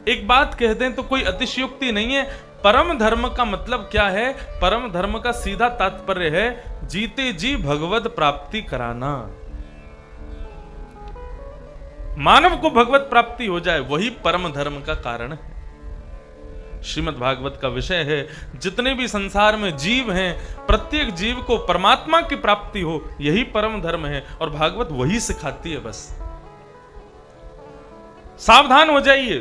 एक बात कहते हैं तो कोई अतिशयोक्ति नहीं है। परम धर्म का मतलब क्या है? परम धर्म का सीधा तात्पर्य है जीते जी भगवत प्राप्ति कराना। मानव को भगवत प्राप्ति हो जाए, वही परम धर्म का कारण है। श्रीमद् भागवत का विषय है जितने भी संसार में जीव हैं, प्रत्येक जीव को परमात्मा की प्राप्ति हो, यही परम धर्म है और भागवत वही सिखाती है। बस सावधान हो जाइए।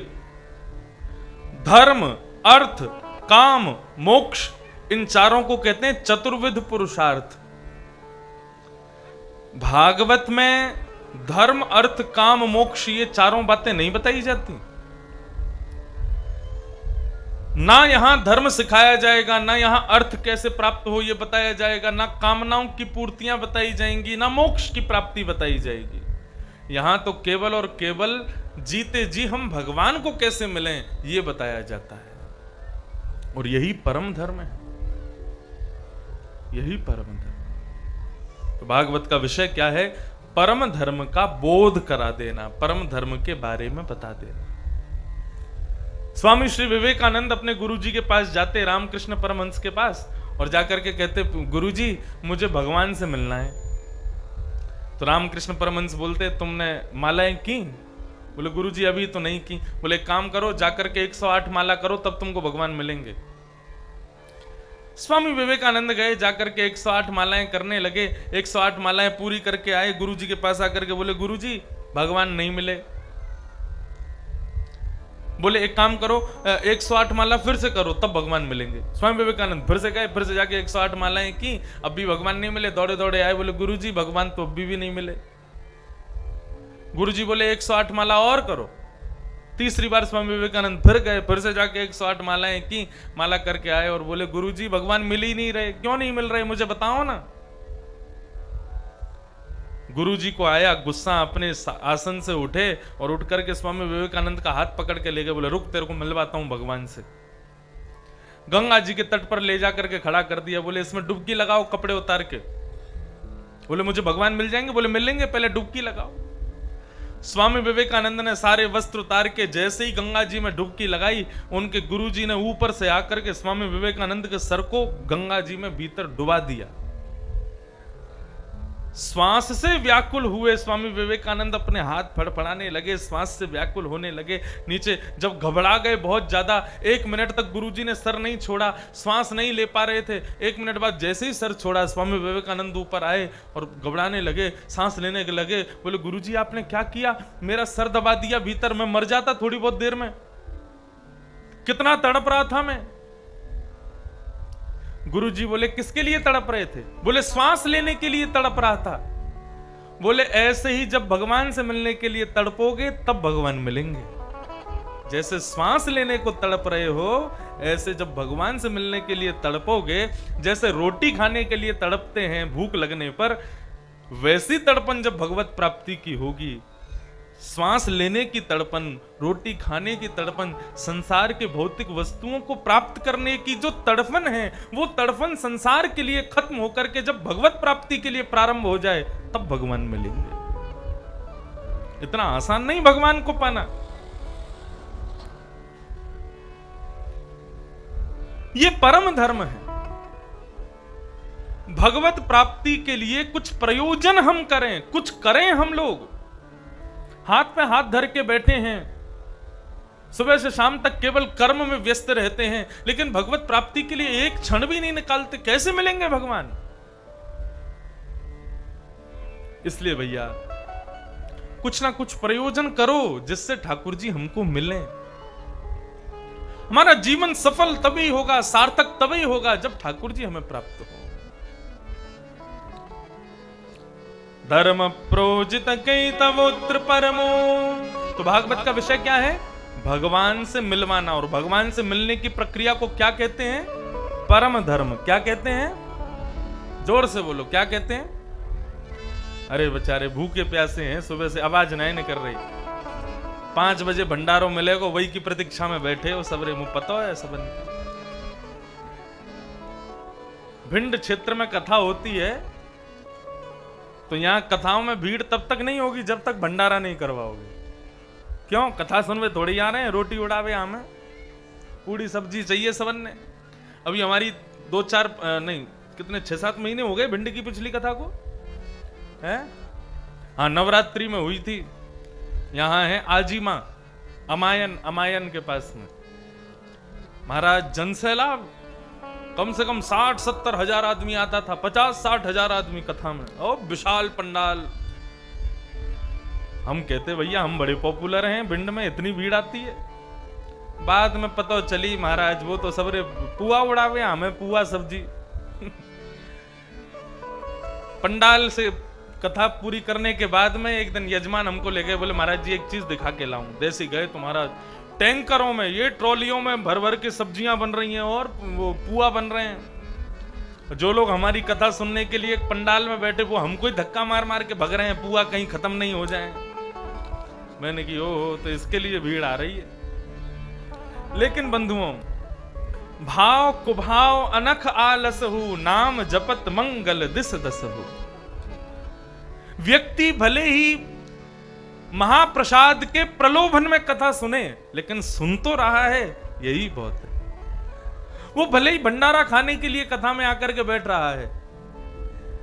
धर्म, अर्थ, काम, मोक्ष, इन चारों को कहते हैं चतुर्विध पुरुषार्थ। भागवत में धर्म, अर्थ, काम, मोक्ष ये चारों बातें नहीं बताई जाती। ना यहां धर्म सिखाया जाएगा, ना यहां अर्थ कैसे प्राप्त हो यह बताया जाएगा, ना कामनाओं की पूर्तियां बताई जाएंगी, ना मोक्ष की प्राप्ति बताई जाएगी। यहां तो केवल और केवल जीते जी हम भगवान को कैसे मिलें यह बताया जाता है। और यही परम धर्म है, यही परम धर्म। तो भागवत का विषय क्या है? परम धर्म का बोध करा देना, परम धर्म के बारे में बता देना। स्वामी श्री विवेकानंद अपने गुरुजी के पास जाते, रामकृष्ण परमहंस के पास, और जाकर के कहते, गुरुजी मुझे भगवान से मिलना है। तो रामकृष्ण परमहंस बोलते, तुमने मालाएं की? बोले गुरुजी अभी तो नहीं की। बोले एक काम करो, जाकर के 108 माला करो, तब तुमको भगवान मिलेंगे। स्वामी विवेकानंद गए, जाकर के 108 मालाएं करने लगे। 108 मालाएं पूरी करके आए, गुरुजी के पास आकर के बोले गुरुजी भगवान नहीं मिले। बोले एक काम करो, 108 माला फिर से करो, तब भगवान मिलेंगे। स्वामी विवेकानंद फिर से गए, फिर से जाके 108 मालाएं की, अब भी भगवान नहीं मिले। दौड़े दौड़े आए, बोले गुरुजी भगवान तो अभी भी नहीं मिले। गुरुजी बोले 108 माला और करो। तीसरी बार स्वामी विवेकानंद फिर गए, फिर से जाके 108 मालाएं की, माला करके आए और बोले गुरुजी भगवान मिल ही नहीं रहे। क्यों नहीं मिल रहे, मुझे बताओ ना। गुरुजी को आया गुस्सा, अपने आसन से उठे और उठ करके स्वामी विवेकानंद का हाथ पकड़ के ले गए। बोले रुक, तेरे को मिलवाता हूं भगवान से। गंगा जी के तट पर ले जाकर के खड़ा कर दिया। बोले इसमें डुबकी लगाओ कपड़े उतार के। बोले मुझे भगवान मिल जाएंगे? बोले मिलेंगे, पहले डुबकी लगाओ। स्वामी विवेकानंद ने सारे वस्त्र उतार के जैसे ही गंगा जी में डुबकी लगाई, उनके गुरुजी ने ऊपर से आकर के स्वामी विवेकानंद के सर को गंगा जी में भीतर डुबा दिया। श्वास से व्याकुल हुए स्वामी विवेकानंद, अपने हाथ फड़फड़ाने लगे, श्वास से व्याकुल होने लगे। नीचे जब घबरा गए बहुत ज्यादा, 1 मिनट तक गुरुजी ने सर नहीं छोड़ा, श्वास नहीं ले पा रहे थे। 1 मिनट बाद जैसे ही सर छोड़ा, स्वामी विवेकानंद ऊपर आए और घबराने लगे, सांस लेने लगे। बोले गुरुजी आपने क्या किया? मेरा सर दबा दिया भीतर, मैं मर जाता थोड़ी बहुत देर में। कितना तड़प रहा था मैं। गुरुजी बोले किसके लिए तड़प रहे थे? बोले श्वास लेने के लिए तड़प रहा था। बोले ऐसे ही जब भगवान से मिलने के लिए तड़पोगे तब भगवान मिलेंगे। जैसे श्वास लेने को तड़प रहे हो, ऐसे जब भगवान से मिलने के लिए तड़पोगे, जैसे रोटी खाने के लिए तड़पते हैं भूख लगने पर, वैसी तड़पन जब भगवत प्राप्ति की होगी। श्वास लेने की तड़पन, रोटी खाने की तड़पन, संसार के भौतिक वस्तुओं को प्राप्त करने की जो तड़पन है, वो तड़पन संसार के लिए खत्म होकर के जब भगवत प्राप्ति के लिए प्रारंभ हो जाए तब भगवान मिलेंगे। इतना आसान नहीं भगवान को पाना। ये परम धर्म है। भगवत प्राप्ति के लिए कुछ प्रयोजन हम करें, कुछ करें। हम लोग हाथ पे हाथ धर के बैठे हैं, सुबह से शाम तक केवल कर्म में व्यस्त रहते हैं, लेकिन भगवत प्राप्ति के लिए एक क्षण भी नहीं निकालते। कैसे मिलेंगे भगवान? इसलिए भैया कुछ ना कुछ प्रयोजन करो जिससे ठाकुर जी हमको मिले। हमारा जीवन सफल तभी होगा, सार्थक तभी होगा जब ठाकुर जी हमें प्राप्त हो। धर्म प्रोजित कई तवोत्र परमो। तो भागवत का विषय क्या है? भगवान से मिलवाना। और भगवान से मिलने की प्रक्रिया को क्या कहते हैं? परम धर्म। क्या कहते हैं? जोर से बोलो, क्या कहते हैं? अरे बेचारे भूखे प्यासे हैं, सुबह से आवाज नहीं निकल रही। 5 बजे भंडारों मिलेगा, वही की प्रतीक्षा में बैठे हो सबरे मुंह। पता है सबन भिंड क्षेत्र में कथा होती है, तो यहां कथाओं में भीड़ तब तक नहीं होगी जब तक भंडारा नहीं करवाओगे। क्यों? कथा सुनवे थोड़ी आ रहे हैं, रोटी उड़ावे हमें, पूरी सब्जी चाहिए सबन ने। अभी हमारी 2-4 नहीं कितने 6-7 महीने हो गए भिंड की पिछली कथा को, है? हाँ, नवरात्रि में हुई थी। यहाँ है आजीमा, अमायन के पास में। महाराज जनसैलाब, कम से कम 60-70 हजार आदमी आता था, 50-60 हजार आदमी कथा में, और विशाल पंडाल। हम कहते भैया हम बड़े पॉपुलर हैं, भिंड में इतनी भीड़ आती है। बाद में पता चली महाराज वो तो सबरे पुआ उड़ावे, हमें पुआ सब्जी। पंडाल से कथा पूरी करने के बाद में एक दिन यजमान हमको ले गए, बोले महाराज जी एक चीज दिखा के लाऊं। देसी गए तो महाराज टैंकरों में, ये ट्रॉलियों में भर भर के सब्जियां बन रही हैं और वो पुआ बन रहे हैं। जो लोग हमारी कथा सुनने के लिए पंडाल में बैठे वो हमको ही धक्का मार मार के भग रहे हैं, पुआ कहीं खत्म नहीं हो जाए। मैंने की ओ तो इसके लिए भीड़ आ रही है। लेकिन बंधुओं, भाव कुभाव अनख आलसहु, नाम जपत मंगल दिस दसहु। व्यक्ति भले ही महाप्रसाद के प्रलोभन में कथा सुने, लेकिन सुन तो रहा है, यही बहुत है। वो भले ही भंडारा खाने के लिए कथा में आकर के बैठ रहा है,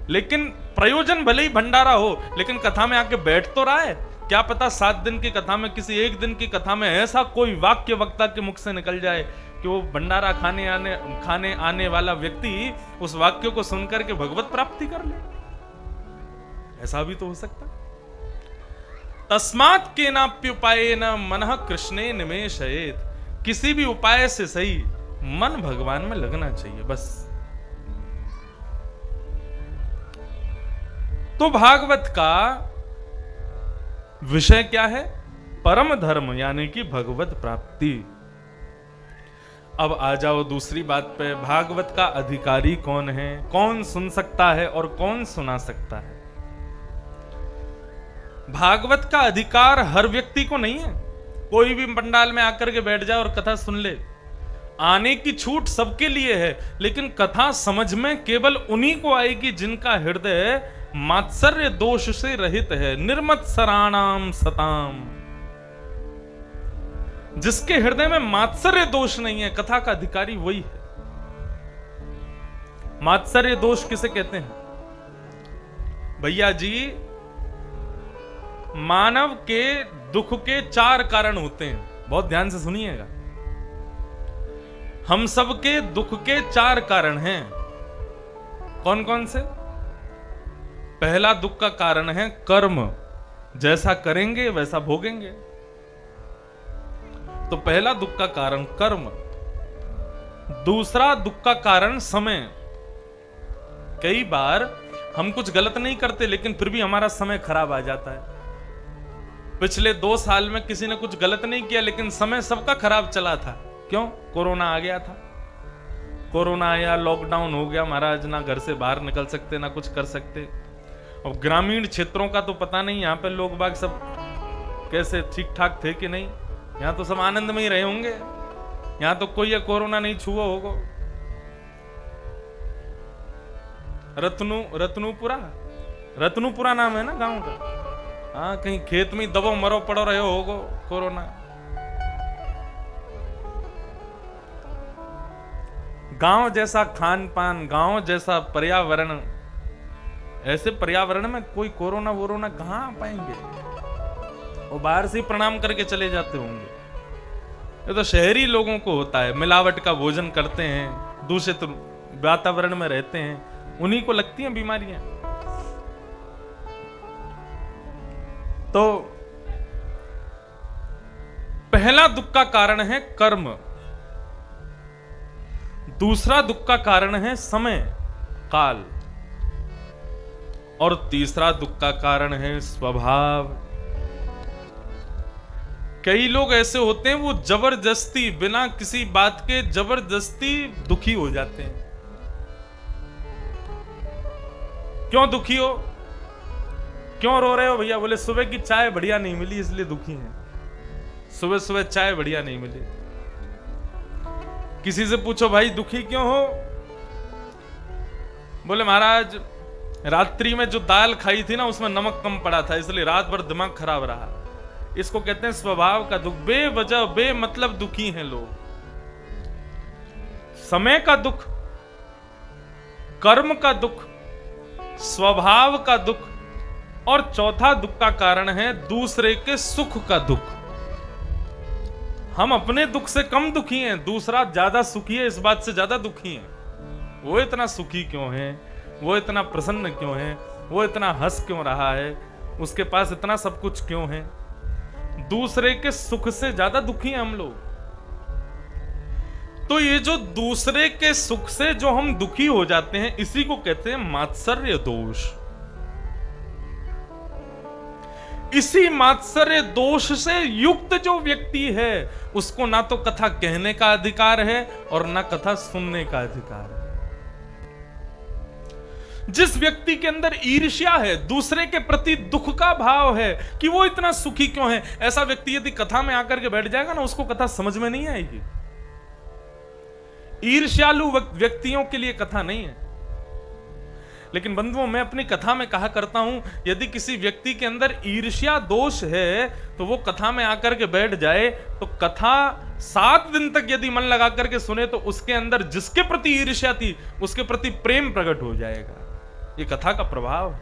लेकिन प्रयोजन भले ही भंडारा हो, लेकिन कथा में आके बैठ तो रहा है। क्या पता 7 दिन की कथा में, किसी एक दिन की कथा में ऐसा कोई वाक्य वक्ता के मुख से निकल जाए कि वो भंडारा खाने आने वाला व्यक्ति उस वाक्य को सुनकर के भगवत प्राप्ति कर ले। ऐसा भी तो हो सकता। तस्मात् केनाप्युपायेन मनः कृष्णे निमेषयेत्। किसी भी उपाय से सही मन भगवान में लगना चाहिए, बस। तो भागवत का विषय क्या है? परम धर्म, यानी कि भगवत प्राप्ति। अब आ जाओ दूसरी बात पे, भागवत का अधिकारी कौन है, कौन सुन सकता है और कौन सुना सकता है? भागवत का अधिकार हर व्यक्ति को नहीं है। कोई भी पंडाल में आकर के बैठ जाए और कथा सुन ले, आने की छूट सबके लिए है, लेकिन कथा समझ में केवल उन्हीं को आएगी जिनका हृदय मात्सर्य दोष से रहित है। निर्मत्सराणाम सताम। जिसके हृदय में मात्सर्य दोष नहीं है, कथा का अधिकारी वही है। मात्सर्य दोष किसे कहते हैं? भैया जी, मानव के दुख के 4 कारण होते हैं, बहुत ध्यान से सुनिएगा। हम सबके दुख के 4 कारण हैं। कौन कौन से? पहला दुख का कारण है कर्म, जैसा करेंगे वैसा भोगेंगे। तो पहला दुख का कारण कर्म। दूसरा दुख का कारण समय। कई बार हम कुछ गलत नहीं करते, लेकिन फिर भी हमारा समय खराब आ जाता है। पिछले 2 साल में किसी ने कुछ गलत नहीं किया, लेकिन समय सबका खराब चला था। क्यों? कोरोना आ गया था। कोरोना आया, लॉकडाउन हो गया महाराज, ना घर से बाहर निकल सकते ना कुछ कर सकते। अब ग्रामीण क्षेत्रों का तो पता नहीं, यहाँ पे लोग बाग सब कैसे ठीक ठाक थे कि नहीं। यहाँ तो सब आनंद में ही रहे होंगे। यहाँ तो कोई कोरोना नहीं छुआ होगा। रत्नूपुरा नाम है ना गांव का। हाँ, कहीं खेत में दबो मरो पड़ो रहे होगो कोरोना। गांव जैसा खान पान, गांव जैसा पर्यावरण, ऐसे पर्यावरण में कोई कोरोना वोरोना कहां आ पाएंगे? वो बाहर से प्रणाम करके चले जाते होंगे। ये तो शहरी लोगों को होता है, मिलावट का भोजन करते हैं, दूषित वातावरण में रहते हैं, उन्हीं को लगती हैं बीमारियां। तो पहला दुख का कारण है कर्म, दूसरा दुख का कारण है समय काल, और तीसरा दुख का कारण है स्वभाव। कई लोग ऐसे होते हैं, वो जबरदस्ती बिना किसी बात के जबरदस्ती दुखी हो जाते हैं। क्यों दुखी हो? क्यों रो रहे हो भैया? बोले सुबह की चाय बढ़िया नहीं मिली इसलिए दुखी हैं। सुबह सुबह चाय बढ़िया नहीं मिली। किसी से पूछो भाई दुखी क्यों हो? बोले महाराज रात्रि में जो दाल खाई थी ना उसमें नमक कम पड़ा था, इसलिए रात भर दिमाग खराब रहा। इसको कहते हैं स्वभाव का दुख। बेवजह बेमतलब दुखी हैं लोग। समय का दुख, कर्म का दुख, स्वभाव का दुख, और चौथा दुख का कारण है दूसरे के सुख का दुख। हम अपने दुख से कम दुखी हैं, दूसरा ज्यादा सुखी है इस बात से ज्यादा दुखी है। वो इतना सुखी क्यों है, वो इतना प्रसन्न क्यों है, वो इतना हंस क्यों रहा है, उसके पास इतना सब कुछ क्यों है। दूसरे के सुख से ज्यादा दुखी हैं हम लोग। तो ये जो दूसरे के सुख से जो हम दुखी हो जाते हैं, इसी को कहते हैं मात्सर्य दोष। इसी मात्सर्य दोष से युक्त जो व्यक्ति है, उसको ना तो कथा कहने का अधिकार है और ना कथा सुनने का अधिकार है। जिस व्यक्ति के अंदर ईर्ष्या है, दूसरे के प्रति दुख का भाव है कि वो इतना सुखी क्यों है, ऐसा व्यक्ति यदि कथा में आकर के बैठ जाएगा ना, उसको कथा समझ में नहीं आएगी। ईर्ष्यालु व्यक्तियों के लिए कथा नहीं है। लेकिन बंधुओं, मैं अपनी कथा में कहा करता हूं, यदि किसी व्यक्ति के अंदर ईर्ष्या दोष है तो वो कथा में आकर के बैठ जाए तो कथा 7 दिन तक यदि मन लगा करके सुने तो उसके अंदर जिसके प्रति ईर्ष्या थी उसके प्रति प्रेम प्रकट हो जाएगा। ये कथा का प्रभाव है।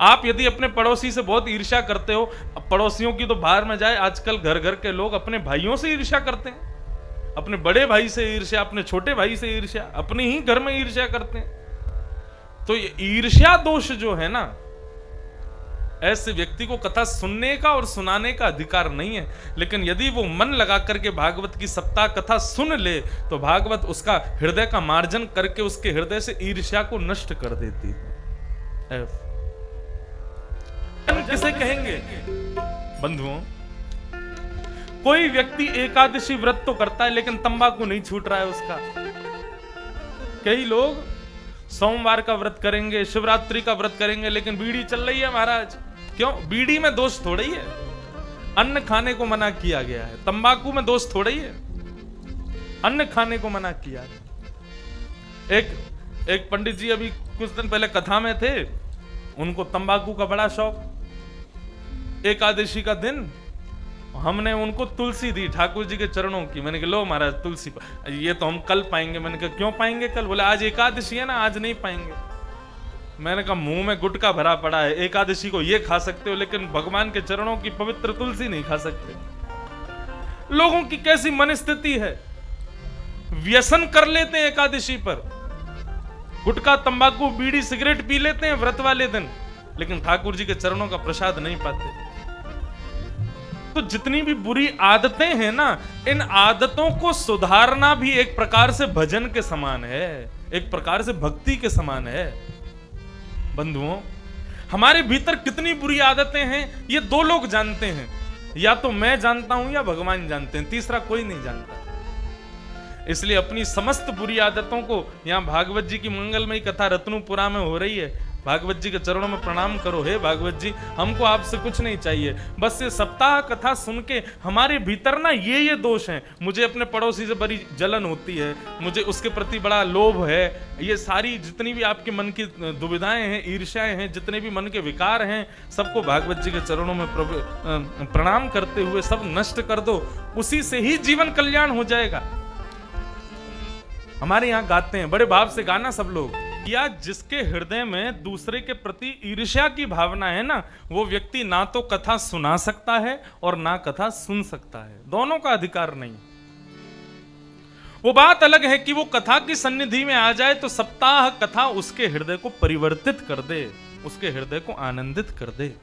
आप यदि अपने पड़ोसी से बहुत ईर्ष्या करते हो, पड़ोसियों की तो बाहर में जाए, आजकल घर घर के लोग अपने भाइयों से ईर्ष्या करते हैं, अपने बड़े भाई से ईर्ष्या, अपने छोटे भाई से ईर्ष्या, अपने ही घर में ईर्ष्या करते हैं। तो ये ईर्ष्या दोष जो है ना, ऐसे व्यक्ति को कथा सुनने का और सुनाने का अधिकार नहीं है। लेकिन यदि वो मन लगा करके भागवत की सप्ताह कथा सुन ले तो भागवत उसका हृदय का मार्जन करके उसके हृदय से ईर्ष्या को नष्ट कर देती है। किसे कहेंगे बंधुओं? कोई व्यक्ति एकादशी व्रत तो करता है लेकिन तंबाकू नहीं छूट रहा है उसका। कई लोग सोमवार का व्रत करेंगे, शिवरात्रि का व्रत करेंगे, लेकिन बीड़ी चल रही है महाराज। क्यों? बीड़ी में दोष थोड़ा ही है, अन्न खाने को मना किया गया है। तंबाकू में दोष थोड़ा ही है, अन्न खाने को मना किया है। एक पंडित जी अभी कुछ दिन पहले कथा में थे, उनको तंबाकू का बड़ा शौक। एकादशी का दिन हमने उनको तुलसी दी ठाकुर जी के चरणों की। मैंने कहा लो महाराज तुलसी, ये तो हम कल पाएंगे। मैंने कहा क्यों पाएंगे कल? बोले आज एकादशी है ना, आज नहीं पाएंगे। मैंने कहा मुंह में गुटका भरा पड़ा है, एकादशी को ये खा सकते हो लेकिन भगवान के चरणों की पवित्र तुलसी नहीं खा सकते। लोगों की कैसी मन स्थिति है, व्यसन कर लेते हैं एकादशी पर, गुटखा तंबाकू बीड़ी सिगरेट पी लेते हैं व्रत वाले दिन, लेकिन ठाकुर जी के चरणों का प्रसाद नहीं पाते। तो जितनी भी बुरी आदतें हैं ना, इन आदतों को सुधारना भी एक प्रकार से भजन के समान है, एक प्रकार से भक्ति के समान है। बंधुओं, हमारे भीतर कितनी बुरी आदतें हैं ये 2 लोग जानते हैं, या तो मैं जानता हूं या भगवान जानते हैं, तीसरा कोई नहीं जानता। इसलिए अपनी समस्त बुरी आदतों को, यहां भागवत जी की मंगलमयी कथा रत्नुपुरा में हो रही है, भागवत जी के चरणों में प्रणाम करो। हे भागवत जी, हमको आपसे कुछ नहीं चाहिए, बस ये सप्ताह कथा सुन के हमारे भीतर ना ये दोष हैं। मुझे अपने पड़ोसी से बड़ी जलन होती है, मुझे उसके प्रति बड़ा लोभ है, ये सारी जितनी भी आपके मन की दुविधाएं हैं, ईर्ष्याएं हैं, जितने भी मन के विकार हैं, सबको भागवत जी के चरणों में प्रणाम करते हुए सब नष्ट कर दो। उसी से ही जीवन कल्याण हो जाएगा। हमारे यहाँ गाते हैं, बड़े भाव से गाना सब लोग, या जिसके हृदय में दूसरे के प्रति ईर्ष्या की भावना है ना, वो व्यक्ति ना तो कथा सुना सकता है और ना कथा सुन सकता है, दोनों का अधिकार नहीं। वो बात अलग है कि वो कथा की सन्निधि में आ जाए तो सप्ताह कथा उसके हृदय को परिवर्तित कर दे, उसके हृदय को आनंदित कर दे।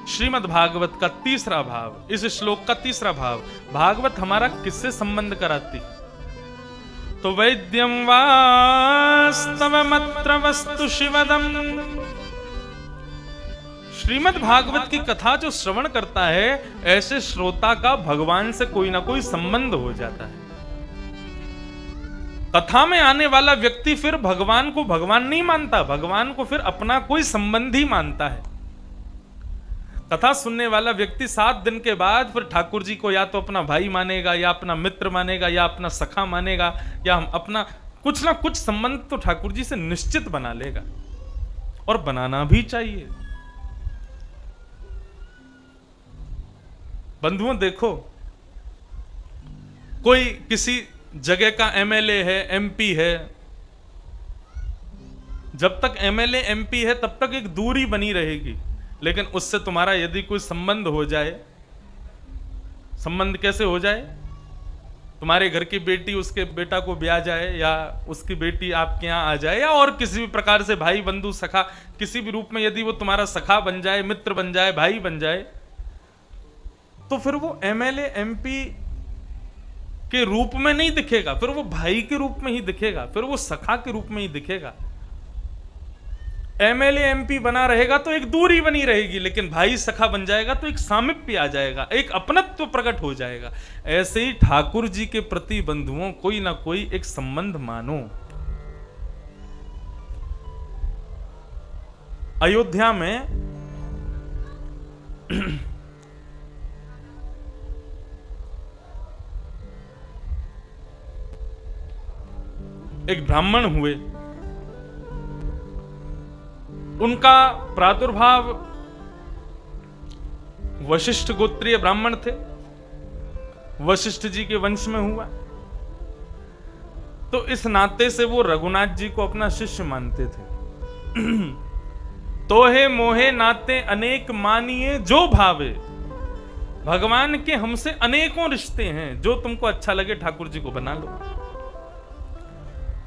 श्रीमद् भागवत का 3रा भाव, इस श्लोक का 3रा भाव, भागवत हमारा किससे संबंध कराती? तो वैद्यम वास्तवमत्र वस्तु शिवदम। श्रीमद् भागवत की कथा जो श्रवण करता है, ऐसे श्रोता का भगवान से कोई ना कोई संबंध हो जाता है। कथा में आने वाला व्यक्ति फिर भगवान को भगवान नहीं मानता, भगवान को फिर अपना कोई संबंधी मानता है। कथा सुनने वाला व्यक्ति 7 दिन के बाद फिर ठाकुर जी को या तो अपना भाई मानेगा, या अपना मित्र मानेगा, या अपना सखा मानेगा, या हम अपना कुछ ना कुछ संबंध तो ठाकुर जी से निश्चित बना लेगा, और बनाना भी चाहिए। बंधुओं देखो, कोई किसी जगह का एमएलए है, एमपी है, जब तक एमएलए एमपी है तब तक एक दूरी बनी रहेगी। लेकिन उससे तुम्हारा यदि कोई संबंध हो जाए, संबंध कैसे हो जाए? तुम्हारे घर की बेटी उसके बेटा को ब्याह जाए, या उसकी बेटी आपके यहाँ आ जाए, या और किसी भी प्रकार से भाई बंधु सखा किसी भी रूप में यदि वो तुम्हारा सखा बन जाए, मित्र बन जाए, भाई बन जाए, तो फिर वो एमएलए एमपी के रूप में नहीं दिखेगा, फिर वो भाई के रूप में ही दिखेगा, फिर वो सखा के रूप में ही दिखेगा। एमएलए एमपी बना रहेगा तो एक दूरी बनी रहेगी, लेकिन भाई सखा बन जाएगा तो एक सामिप्य आ जाएगा, एक अपनत्व प्रकट हो जाएगा। ऐसे ही ठाकुर जी के प्रति बंधुओं कोई ना कोई एक संबंध मानो। अयोध्या में एक ब्राह्मण हुए, उनका प्रादुर्भाव वशिष्ठ गोत्रीय ब्राह्मण थे, वशिष्ठ जी के वंश में हुआ। तो इस नाते से वो रघुनाथ जी को अपना शिष्य मानते थे। तोहे मोहे नाते अनेक मानिए जो भावे, भगवान के हमसे अनेकों रिश्ते हैं, जो तुमको अच्छा लगे ठाकुर जी को बना लो।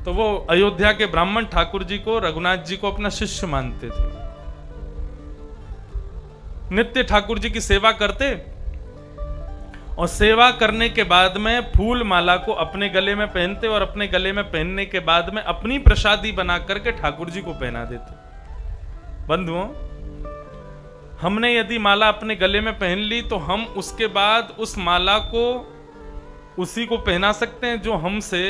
तो वो अयोध्या के ब्राह्मण ठाकुर जी को, रघुनाथ जी को अपना शिष्य मानते थे। नित्य ठाकुर जी की सेवा करते, और सेवा करने के बाद में फूल माला को अपने गले में पहनते, और अपने गले में पहनने के बाद में अपनी प्रसादी बना करके ठाकुर जी को पहना देते। बंधुओं, हमने यदि माला अपने गले में पहन ली तो हम उसके बाद उस माला को उसी को पहना सकते हैं जो हमसे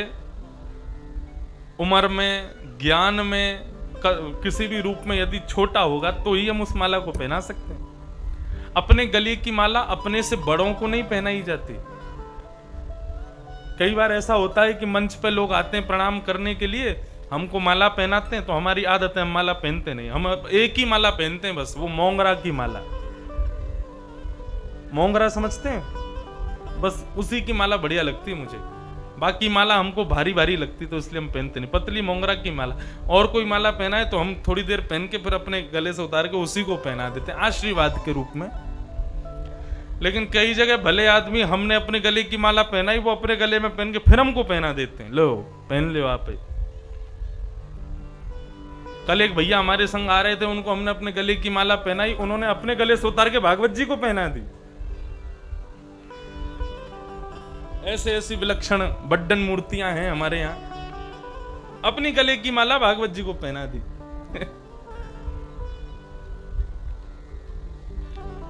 उम्र में, ज्ञान में, किसी भी रूप में यदि छोटा होगा तो ही हम उस माला को पहना सकते हैं। अपने गले की माला अपने से बड़ों को नहीं पहनाई जाती। कई बार ऐसा होता है कि मंच पे लोग आते हैं प्रणाम करने के लिए, हमको माला पहनाते हैं, तो हमारी आदत है हम माला पहनते नहीं, हम एक ही माला पहनते हैं बस, वो मोंगरा की माला। मोंगरा समझते हैं? बस उसी की माला बढ़िया लगती है मुझे, बाकी माला हमको भारी भारी लगती तो इसलिए हम पहनते नहीं। पतली मोंगरा की माला, और कोई माला पहना है तो हम थोड़ी देर पहन के फिर अपने गले से उतार के उसी को पहना देते हैं आशीर्वाद के रूप में। लेकिन कई जगह भले आदमी, हमने अपने गले की माला पहनाई, वो अपने गले में पहन के फिर हमको पहना देते हैं, लो पहन लो आप। कल एक भैया हमारे संग आ रहे थे, उनको हमने अपने गले की माला पहनाई, उन्होंने अपने गले से उतार के भागवत जी को पहना दी। ऐसे ऐसी विलक्षण बड्डन मूर्तियां हैं हमारे यहां, अपनी गले की माला भागवत जी को पहना दी।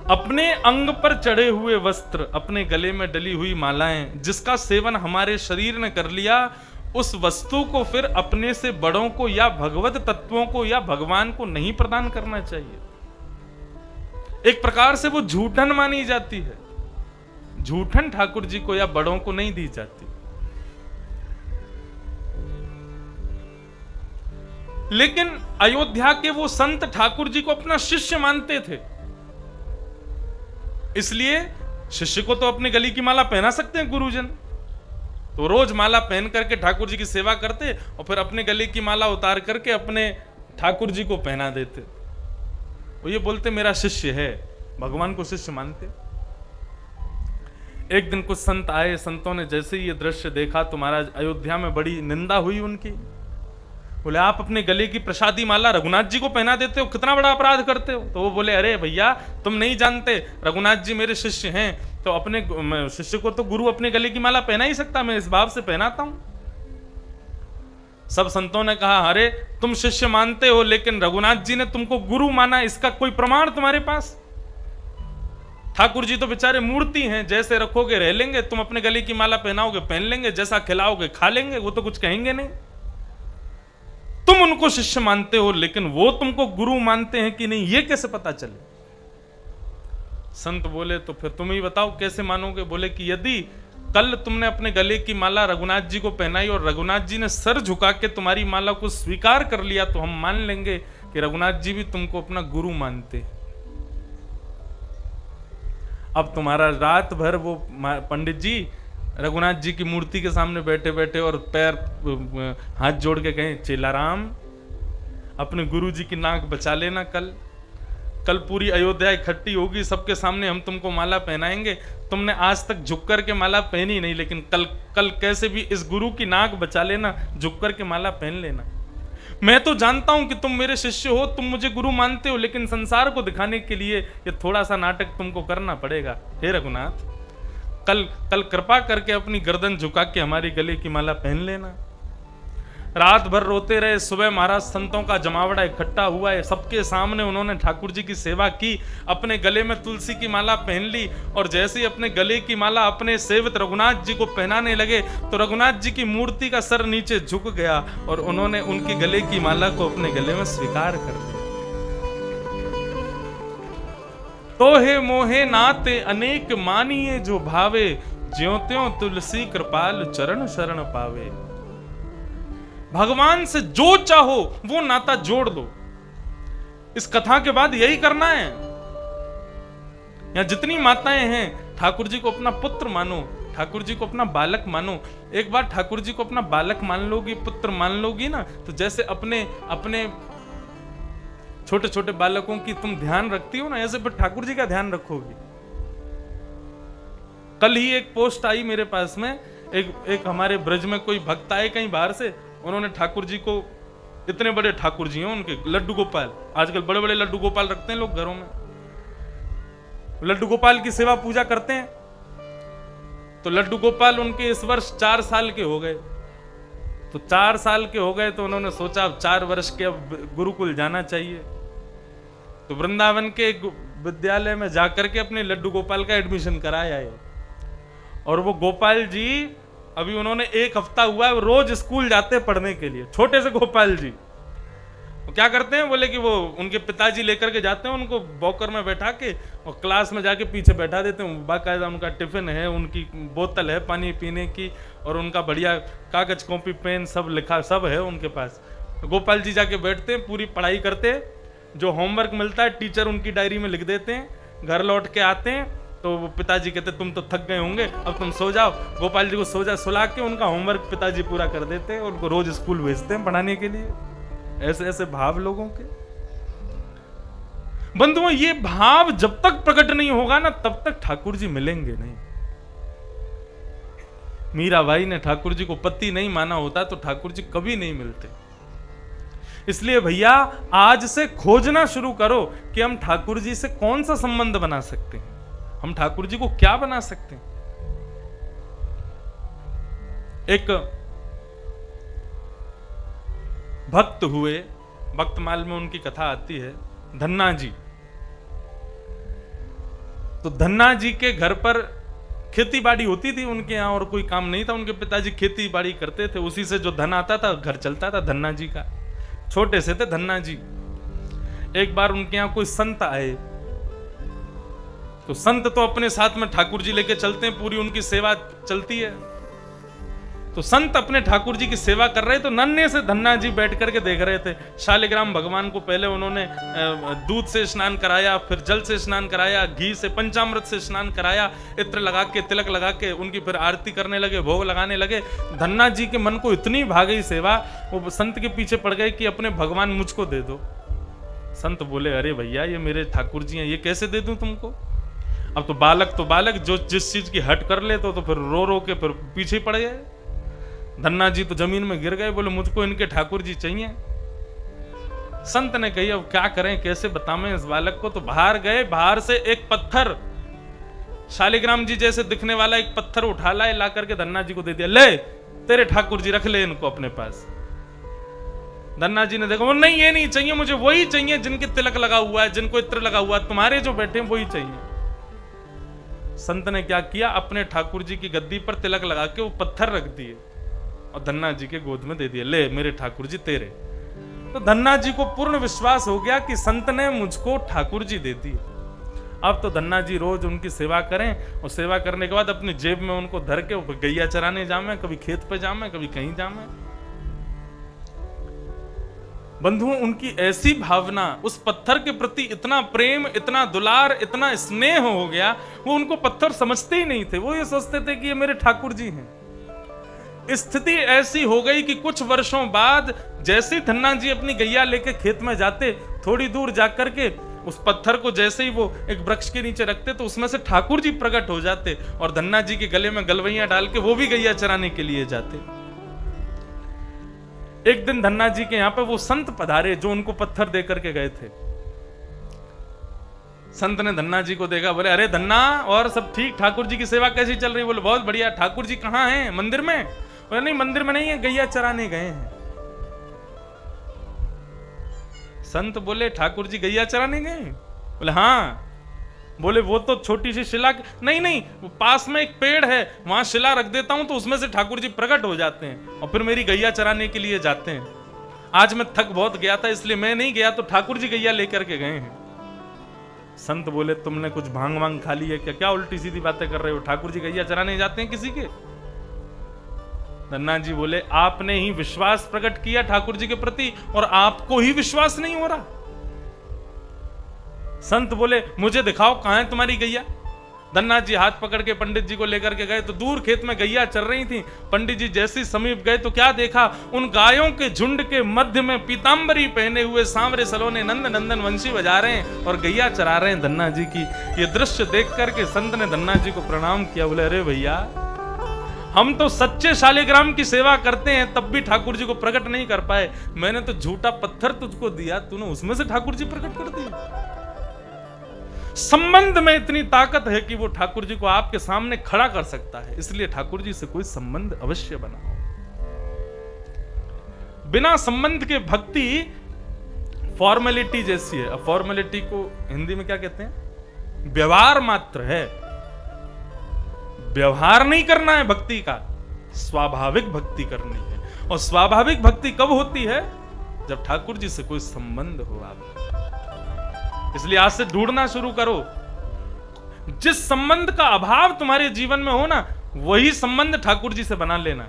अपने अंग पर चढ़े हुए वस्त्र, अपने गले में डली हुई मालाएं, जिसका सेवन हमारे शरीर ने कर लिया, उस वस्तु को फिर अपने से बड़ों को या भगवत तत्वों को या भगवान को नहीं प्रदान करना चाहिए। एक प्रकार से वो झूठन मानी जाती है, झूठन ठाकुर जी को या बड़ों को नहीं दी जाती। लेकिन अयोध्या के वो संत ठाकुर जी को अपना शिष्य मानते थे, इसलिए शिष्य को तो अपनी गले की माला पहना सकते हैं गुरुजन, तो रोज माला पहन करके ठाकुर जी की सेवा करते और फिर अपने गले की माला उतार करके अपने ठाकुर जी को पहना देते। वो ये बोलते मेरा शिष्य है, भगवान को शिष्य मानते। एक दिन कुछ संत आए, संतों ने जैसे ही ये दृश्य देखा तो महाराज अयोध्या में बड़ी निंदा हुई उनकी। बोले आप अपने गले की प्रसादी माला रघुनाथ जी को पहना देते हो, कितना बड़ा अपराध करते हो। तो वो बोले अरे भैया तुम नहीं जानते, रघुनाथ जी मेरे शिष्य हैं, तो अपने शिष्य को तो गुरु अपने गले की माला पहना ही सकता, मैं इस भाव से पहनाता हूं। सब संतों ने कहा अरे तुम शिष्य मानते हो, लेकिन रघुनाथ जी ने तुमको गुरु माना, इसका कोई प्रमाण तुम्हारे पास? ठाकुर जी तो बेचारे मूर्ति हैं, जैसे रखोगे रह लेंगे, तुम अपने गले की माला पहनाओगे पहन लेंगे, जैसा खिलाओगे खा लेंगे, वो तो कुछ कहेंगे नहीं। तुम उनको शिष्य मानते हो, लेकिन वो तुमको गुरु मानते हैं कि नहीं, ये कैसे पता चले? संत बोले तो फिर तुम ही बताओ कैसे मानोगे। बोले कि यदि कल तुमने अपने गले की माला रघुनाथ जी को पहनाई और रघुनाथ जी ने सर झुका के तुम्हारी माला को स्वीकार कर लिया, तो हम मान लेंगे कि रघुनाथ जी भी तुमको अपना गुरु मानते। अब तुम्हारा रात भर वो पंडित जी रघुनाथ जी की मूर्ति के सामने बैठे बैठे और पैर हाथ जोड़ के कहें, चेलाराम अपने गुरु जी की नाक बचा लेना, कल पूरी अयोध्या इकट्ठी होगी, सबके सामने हम तुमको माला पहनाएंगे। तुमने आज तक झुक कर के माला पहनी नहीं, लेकिन कल कैसे भी इस गुरु की नाक बचा लेना, झुक कर के माला पहन लेना। मैं तो जानता हूं कि तुम मेरे शिष्य हो, तुम मुझे गुरु मानते हो, लेकिन संसार को दिखाने के लिए ये थोड़ा सा नाटक तुमको करना पड़ेगा। हे रघुनाथ, कल कृपा करके अपनी गर्दन झुका के हमारी गले की माला पहन लेना। रात भर रोते रहे। सुबह महाराज संतों का जमावड़ा इकट्ठा हुआ है, सबके सामने उन्होंने ठाकुर जी की सेवा की, अपने गले में तुलसी की माला पहन ली, और जैसे ही अपने गले की माला अपने सेवित रघुनाथ जी को पहनाने लगे तो रघुनाथ जी की मूर्ति का सर नीचे झुक गया और उन्होंने उनके गले की माला को अपने गले में स्वीकार कर लिया। तोहे मोहे नाते अनेक मानिए जो भावे, ज्यों त्यों तुलसी कृपाल चरण शरण पावे। भगवान से जो चाहो वो नाता जोड़ दो। इस कथा के बाद यही करना है। यहां जितनी माताएं हैं, ठाकुर जी को अपना पुत्र मानो, ठाकुर जी को अपना बालक मानो। एक बार ठाकुर जी को अपना बालक मान लोगी, पुत्र मान लोगी ना, तो जैसे अपने अपने छोटे छोटे बालकों की तुम ध्यान रखती हो ना, ऐसे फिर ठाकुर जी का ध्यान रखोगी। कल ही एक पोस्ट आई मेरे पास में, एक हमारे ब्रज में कोई भक्त आए कहीं बाहर से, उन्होंने ठाकुर जी को, इतने बड़े ठाकुर जी हैं उनके, लड्डू गोपाल, आजकल बड़े बड़े लड्डू गोपाल रखते हैं लोग घरों में, लड्डू गोपाल की सेवा पूजा करते हैं। तो लड्डू गोपाल उनके इस वर्ष 4 साल के हो गए। तो 4 साल के हो गए तो उन्होंने सोचा अब 4 वर्ष के अब गुरुकुल जाना चाहिए। तो वृंदावन के विद्यालय में जाकर के अपने लड्डू गोपाल का एडमिशन कराया है। और वो गोपाल जी अभी उन्होंने 1 हफ्ता हुआ है, रोज स्कूल जाते हैं पढ़ने के लिए। छोटे से गोपाल जी वो क्या करते हैं, बोले कि वो उनके पिताजी लेकर के जाते हैं उनको बॉकर में बैठा के और क्लास में जाके पीछे बैठा देते हैं। बाकायदा उनका टिफिन है, उनकी बोतल है पानी पीने की, और उनका बढ़िया कागज कॉपी पेन सब लिखा सब है उनके पास। तो गोपाल जी जाके बैठते हैं, पूरी पढ़ाई करते हैं, जो होमवर्क मिलता है टीचर उनकी डायरी में लिख देते हैं। घर लौट के आते हैं तो वो पिताजी कहते तुम तो थक गए होंगे, अब तुम सो जाओ। गोपाल जी को सुला के उनका होमवर्क पिताजी पूरा कर देते हैं, उनको रोज स्कूल भेजते हैं पढ़ाने के लिए। ऐसे ऐसे भाव लोगों के। बंधुओं, ये भाव जब तक प्रकट नहीं होगा ना, तब तक ठाकुर जी मिलेंगे नहीं। मीराबाई ने ठाकुर जी को पति नहीं माना होता तो ठाकुर जी कभी नहीं मिलते। इसलिए भैया आज से खोजना शुरू करो कि हम ठाकुर जी से कौन सा संबंध बना सकते हैं, हम ठाकुर जी को क्या बना सकते हैं। एक भक्त हुए, भक्तमाल में उनकी कथा आती है, धन्ना जी। तो धन्ना जी के घर पर खेती बाड़ी होती थी उनके यहाँ, और कोई काम नहीं था, उनके पिताजी खेती बाड़ी करते थे, उसी से जो धन आता था घर चलता था धन्ना जी का। छोटे से थे धन्ना जी। एक बार उनके यहाँ कोई संत आए, तो संत तो अपने साथ में ठाकुर जी लेके चलते हैं, पूरी उनकी सेवा चलती है। तो संत अपने ठाकुर जी की सेवा कर रहे, तो नन्हे से धन्ना जी बैठ करके देख रहे थे। शालिग्राम भगवान को पहले उन्होंने दूध से स्नान कराया, फिर जल से स्नान कराया, घी से पंचामृत से स्नान कराया, इत्र लगा के तिलक लगा के उनकी फिर आरती करने लगे, भोग लगाने लगे। धन्ना जी के मन को इतनी भागी सेवा, वो संत के पीछे पड़ गए कि अपने भगवान मुझको दे दो। संत बोले अरे भैया ये मेरे ठाकुर जी हैं, ये कैसे दे दूं तुमको। अब तो बालक जो जिस चीज की हट कर ले तो फिर रो रो के फिर पीछे पड़ गए। धन्ना जी तो जमीन में गिर गए, बोले मुझको इनके ठाकुर जी चाहिए। संत ने कही अब क्या करें, कैसे बताएं इस बालक को। तो बाहर गए, बाहर से एक पत्थर, शालिग्राम जी जैसे दिखने वाला एक पत्थर उठा लाए, ला करके धन्ना जी को दे दिया, ले तेरे ठाकुर जी, रख ले इनको अपने पास। धन्ना जी ने देखा, वो नहीं ये नहीं चाहिए, मुझे वही चाहिए जिनके तिलक लगा हुआ है, जिनको इत्र लगा हुआ है, तुम्हारे जो बैठे हैं वही चाहिए। संत ने क्या किया, अपने ठाकुर जी की गद्दी पर तिलक लगा के वो पत्थर रख दिए और धन्ना जी के गोद में दे दिए, ले मेरे ठाकुर जी तेरे। तो धन्ना जी को पूर्ण विश्वास हो गया कि संत ने मुझको ठाकुर जी दे दी। अब तो धन्ना जी रोज उनकी सेवा करें, और सेवा करने के बाद अपनी जेब में उनको धर के गैया चराने जामे, कभी खेत पे जामे, कभी कहीं जामे। बंधुओं, उनकी ऐसी भावना, उस पत्थर के प्रति इतना प्रेम, इतना दुलार, इतना स्नेह हो गया, वो उनको पत्थर समझते ही नहीं थे। वो ये सोचते थे कि ये मेरे ठाकुर जी हैं। स्थिति ऐसी हो गई कि कुछ वर्षों बाद जैसे ही धन्ना जी अपनी गैया लेके खेत में जाते, थोड़ी दूर जाकर के उस पत्थर को जैसे ही वो एक वृक्ष के नीचे रखते तो उसमें से ठाकुर जी प्रकट हो जाते और धन्ना जी के गले में गलवैयां डाल के वो भी गैया चराने के लिए जाते। एक दिन धन्ना जी के यहां पे वो संत पधारे जो उनको पत्थर दे करके गए थे। संत ने धन्ना जी को देखा, बोले अरे धन्ना, और सब ठीक? ठाकुर जी की सेवा कैसी चल रही? बोले बहुत बढ़िया। ठाकुर जी कहाँ हैं? मंदिर में? बोले नहीं, मंदिर में नहीं है, गैया चराने गए हैं। संत बोले ठाकुर जी गैया चराने गए? बोले हाँ। बोले वो तो छोटी सी शिला, नहीं नहीं, वो पास में एक पेड़ है, वहां शिला रख देता हूं तो उसमें से ठाकुर जी प्रकट हो जाते हैं और फिर मेरी गैया चराने के लिए जाते हैं। आज मैं थक बहुत गया था इसलिए मैं नहीं गया, तो ठाकुर जी गैया लेकर के गए हैं। संत बोले तुमने कुछ भांग वांग खा ली है क्या? क्या उल्टी सीधी बातें कर रहे हो? ठाकुर जी गैया चराने जाते हैं किसी के? धन्ना जी बोले आपने ही विश्वास प्रकट किया ठाकुर जी के प्रति और आपको ही विश्वास नहीं हो रहा। संत बोले मुझे दिखाओ कहां है तुम्हारी गैया। धन्ना जी हाथ पकड़ के पंडित जी को लेकर के गए तो दूर खेत में गैया चल रही थी। पंडित जी जैसे ही समीप गए तो क्या देखा, उन गायों के झुंड के मध्य में पीतांबरी पहने हुए सांवरे सलोने नंद नंदन वंशी बजा रहे हैं और गैया चरा रहे हैं धन्ना जी की। ये दृश्य देख करके संत ने धन्ना जी को प्रणाम किया। बोले अरे भैया, हम तो सच्चे शालिग्राम की सेवा करते हैं तब भी ठाकुर जी को प्रकट नहीं कर पाए। मैंने तो झूठा पत्थर तुझको दिया, तूने उसमें से ठाकुर जी प्रकट कर दिए। संबंध में इतनी ताकत है कि वो ठाकुर जी को आपके सामने खड़ा कर सकता है, इसलिए ठाकुर जी से कोई संबंध अवश्य बनाओ। बिना संबंध के भक्ति फॉर्मेलिटी जैसी है। अब फॉर्मेलिटी को हिंदी में क्या कहते हैं? व्यवहार मात्र है। व्यवहार नहीं करना है भक्ति का, स्वाभाविक भक्ति करनी है। और स्वाभाविक भक्ति कब होती है? जब ठाकुर जी से कोई संबंध हो आपका। इसलिए आज से ढूंढना शुरू करो। जिस संबंध का अभाव तुम्हारे जीवन में हो ना, वही संबंध ठाकुर जी से बना लेना।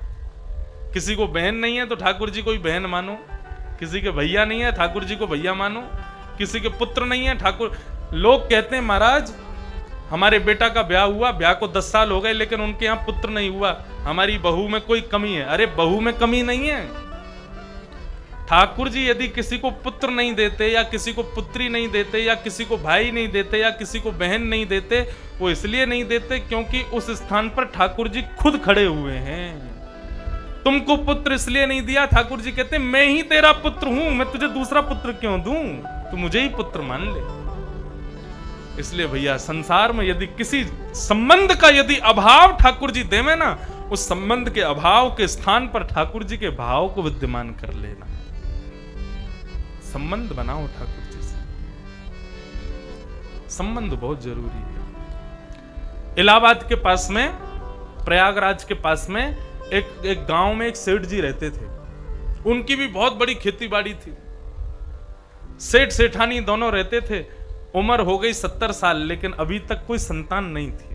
किसी को बहन नहीं है तो ठाकुर जी को ही बहन मानो, किसी के भैया नहीं है ठाकुर जी को भैया मानो, किसी के पुत्र नहीं है ठाकुर। लोग कहते हैं महाराज हमारे बेटा का ब्याह हुआ, ब्याह को 10 साल हो गए लेकिन उनके यहाँ पुत्र नहीं हुआ, हमारी बहू में कोई कमी है। अरे बहू में कमी नहीं है। ठाकुर जी यदि किसी को पुत्र नहीं देते या किसी को पुत्री नहीं देते या किसी को भाई नहीं देते या किसी को बहन नहीं देते, वो इसलिए नहीं देते क्योंकि उस स्थान पर ठाकुर जी खुद खड़े हुए हैं। तुमको पुत्र इसलिए नहीं दिया, ठाकुर जी कहते मैं ही तेरा पुत्र हूं, मैं तुझे दूसरा पुत्र क्यों दूं, तू मुझे ही पुत्र मान ले। इसलिए भैया संसार में यदि किसी संबंध का यदि अभाव ठाकुर जी देवे ना, उस संबंध के अभाव के स्थान पर ठाकुर जी के भाव को विद्यमान कर लेना। संबंध बनाओ ठाकुर जी से, संबंध बहुत जरूरी है। इलाहाबाद के पास में, प्रयागराज के पास में एक गांव में एक सेठ जी रहते थे। उनकी भी बहुत बड़ी खेती बाड़ी थी। सेठ सेठानी दोनों रहते थे। उम्र हो गई 70 साल लेकिन अभी तक कोई संतान नहीं थी।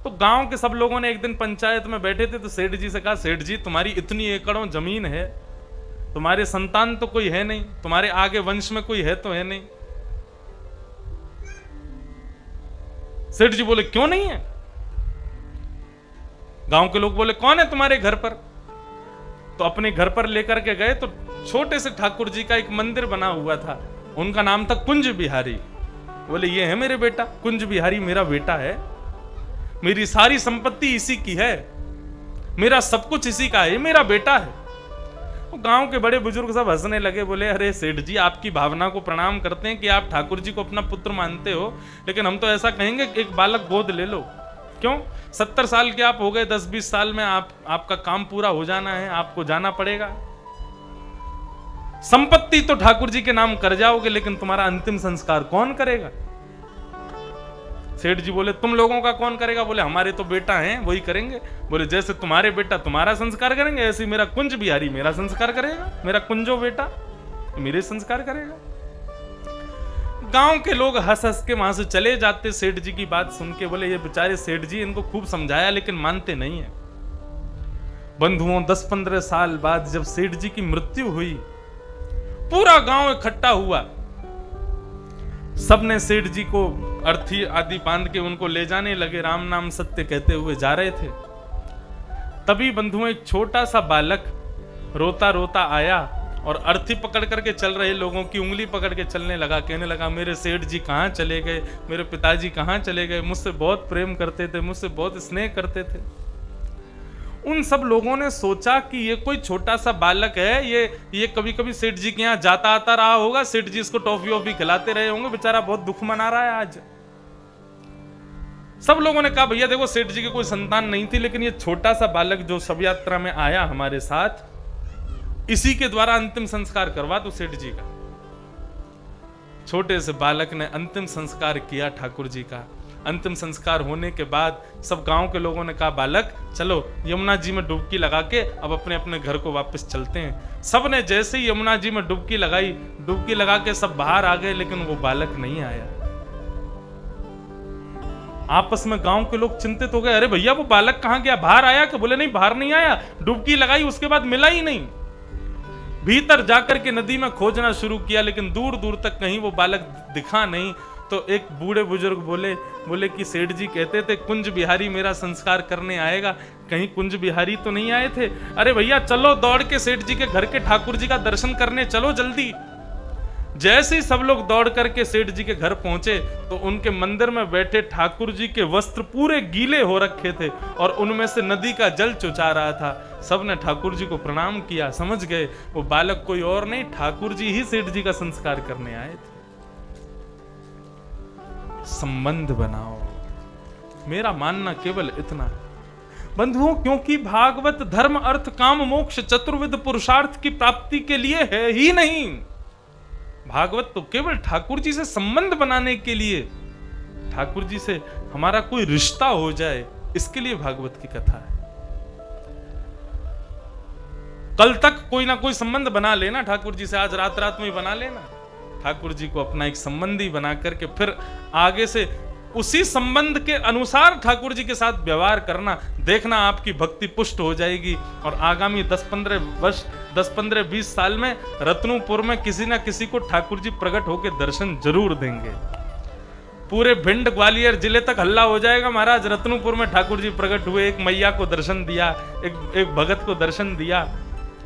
तो गांव के सब लोगों ने एक दिन पंचायत में बैठे थे तो सेठ जी से कहा, सेठ जी तुम्हारी इतनी एकड़ों जमीन है, तुम्हारे संतान तो कोई है नहीं, तुम्हारे आगे वंश में कोई है तो है नहीं। सेठ जी बोले क्यों नहीं है? गांव के लोग बोले कौन है तुम्हारे घर पर? तो अपने घर पर लेकर के गए तो छोटे से ठाकुर जी का एक मंदिर बना हुआ था। उनका नाम था कुंज बिहारी। बोले ये है मेरे बेटा, कुंज बिहारी मेरा बेटा है, मेरी सारी संपत्ति इसी की है, मेरा सब कुछ इसी का है, मेरा बेटा है। गांव के बड़े बुजुर्ग सब हंसने लगे। बोले अरे सेठ जी आपकी भावना को प्रणाम करते हैं कि आप ठाकुर जी को अपना पुत्र मानते हो, लेकिन हम तो ऐसा कहेंगे एक बालक गोद ले लो। क्यों? 70 साल के आप हो गए, 10-20 साल में आपका काम पूरा हो जाना है, आपको जाना पड़ेगा। संपत्ति तो ठाकुर जी के नाम कर जाओगे लेकिन तुम्हारा अंतिम संस्कार कौन करेगा? सेठ जी बोले तुम लोगों का कौन करेगा? बोले हमारे तो बेटा हैं वही करेंगे। बोले जैसे तुम्हारे बेटा तुम्हारा संस्कार करेंगे ऐसे ही मेरा कुंज बिहारी मेरा संस्कार करेगा, मेरा कुंजो बेटा मेरे संस्कार करेगा। गांव के लोग हंस हंस के वहां से चले जाते सेठ जी की बात सुन के। बोले ये बेचारे सेठ जी, इनको खूब समझाया लेकिन मानते नहीं है। बंधुओं 10-15 साल बाद जब सेठ जी की मृत्यु हुई पूरा गांव इकट्ठा हुआ। सबने सेठ जी को अर्थी आदि बांध के उनको ले जाने लगे, राम नाम सत्य कहते हुए जा रहे थे। तभी बंधुओं एक छोटा सा बालक रोता रोता आया और अर्थी पकड़ करके चल रहे लोगों की उंगली पकड़ के चलने लगा। कहने लगा, मेरे सेठ जी कहाँ चले गए, मेरे पिताजी कहाँ चले गए, मुझसे बहुत प्रेम करते थे, मुझसे बहुत स्नेह करते थे। उन सब लोगों ने सोचा कि ये कोई छोटा सा बालक है, ये कभी कभी सेठ जी के यहाँ जाता आता रहा होगा, सेठ जी इसको टॉफी वॉफी खिलाते रहे होंगे, बेचारा बहुत दुख मना रहा है आज। सब लोगों ने कहा, भैया देखो सेठ जी की कोई संतान नहीं थी, लेकिन ये छोटा सा बालक जो शव यात्रा में आया हमारे साथ, इसी के द्वारा अंतिम संस्कार करवा दो सेठ जी का। छोटे से बालक ने अंतिम संस्कार किया ठाकुर जी का। अंतिम संस्कार होने के बाद सब गांव के लोगों ने कहा, बालक चलो यमुना जी में डुबकी लगा के अब अपने अपने घर को वापस चलते हैं। सब ने जैसे ही यमुना जी में डुबकी लगाई, डुबकी लगा के सब बाहर आ गए, लेकिन वो बालक नहीं आया। आपस में गांव के लोग चिंतित हो गए, अरे भैया वो बालक कहां गया, बाहर आया क्या? बोले नहीं, बाहर नहीं आया, डुबकी लगाई उसके बाद मिला ही नहीं। भीतर जाकर के नदी में खोजना शुरू किया, लेकिन दूर दूर तक कहीं वो बालक दिखा नहीं। तो एक बूढ़े बुजुर्ग बोले कि सेठ जी कहते थे कुंज बिहारी मेरा संस्कार करने आएगा, कहीं कुंज बिहारी तो नहीं आए थे? अरे भैया चलो दौड़ के सेठ जी के घर के ठाकुर जी का दर्शन करने चलो जल्दी। जैसे ही सब लोग दौड़ करके सेठ जी के घर पहुंचे तो उनके मंदिर में बैठे ठाकुर जी के वस्त्र पूरे गीले हो रखे थे और उनमें से नदी का जल चुचा रहा था। सबने ठाकुर जी को प्रणाम किया, समझ गए वो बालक कोई और नहीं, ठाकुर जी ही सेठ जी का संस्कार करने आए थे। संबंध बनाओ, मेरा मानना केवल इतना है बंधुओं, क्योंकि भागवत धर्म अर्थ काम मोक्ष चतुर्विध पुरुषार्थ की प्राप्ति के लिए है ही नहीं। भागवत तो केवल ठाकुर जी से संबंध बनाने के लिए, ठाकुर जी से हमारा कोई रिश्ता हो जाए, इसके लिए भागवत की कथा है। कल तक कोई ना कोई संबंध बना लेना ठाकुर जी से, आज रात रात में ही बना लेना, ठाकुर जी को अपना एक संबंधी बना करके फिर आगे से उसी संबंध के अनुसार ठाकुर जी के साथ व्यवहार करना। देखना आपकी भक्ति पुष्ट हो जाएगी और आगामी 10-15 वर्ष 10-15-20 साल में रत्नपुर में किसी ना किसी को ठाकुर जी प्रकट होकर दर्शन जरूर देंगे। पूरे भिंड ग्वालियर जिले तक हल्ला हो जाएगा, महाराज रत्नपुर में ठाकुर जी प्रकट हुए, एक मैया को दर्शन दिया, एक भगत को दर्शन दिया।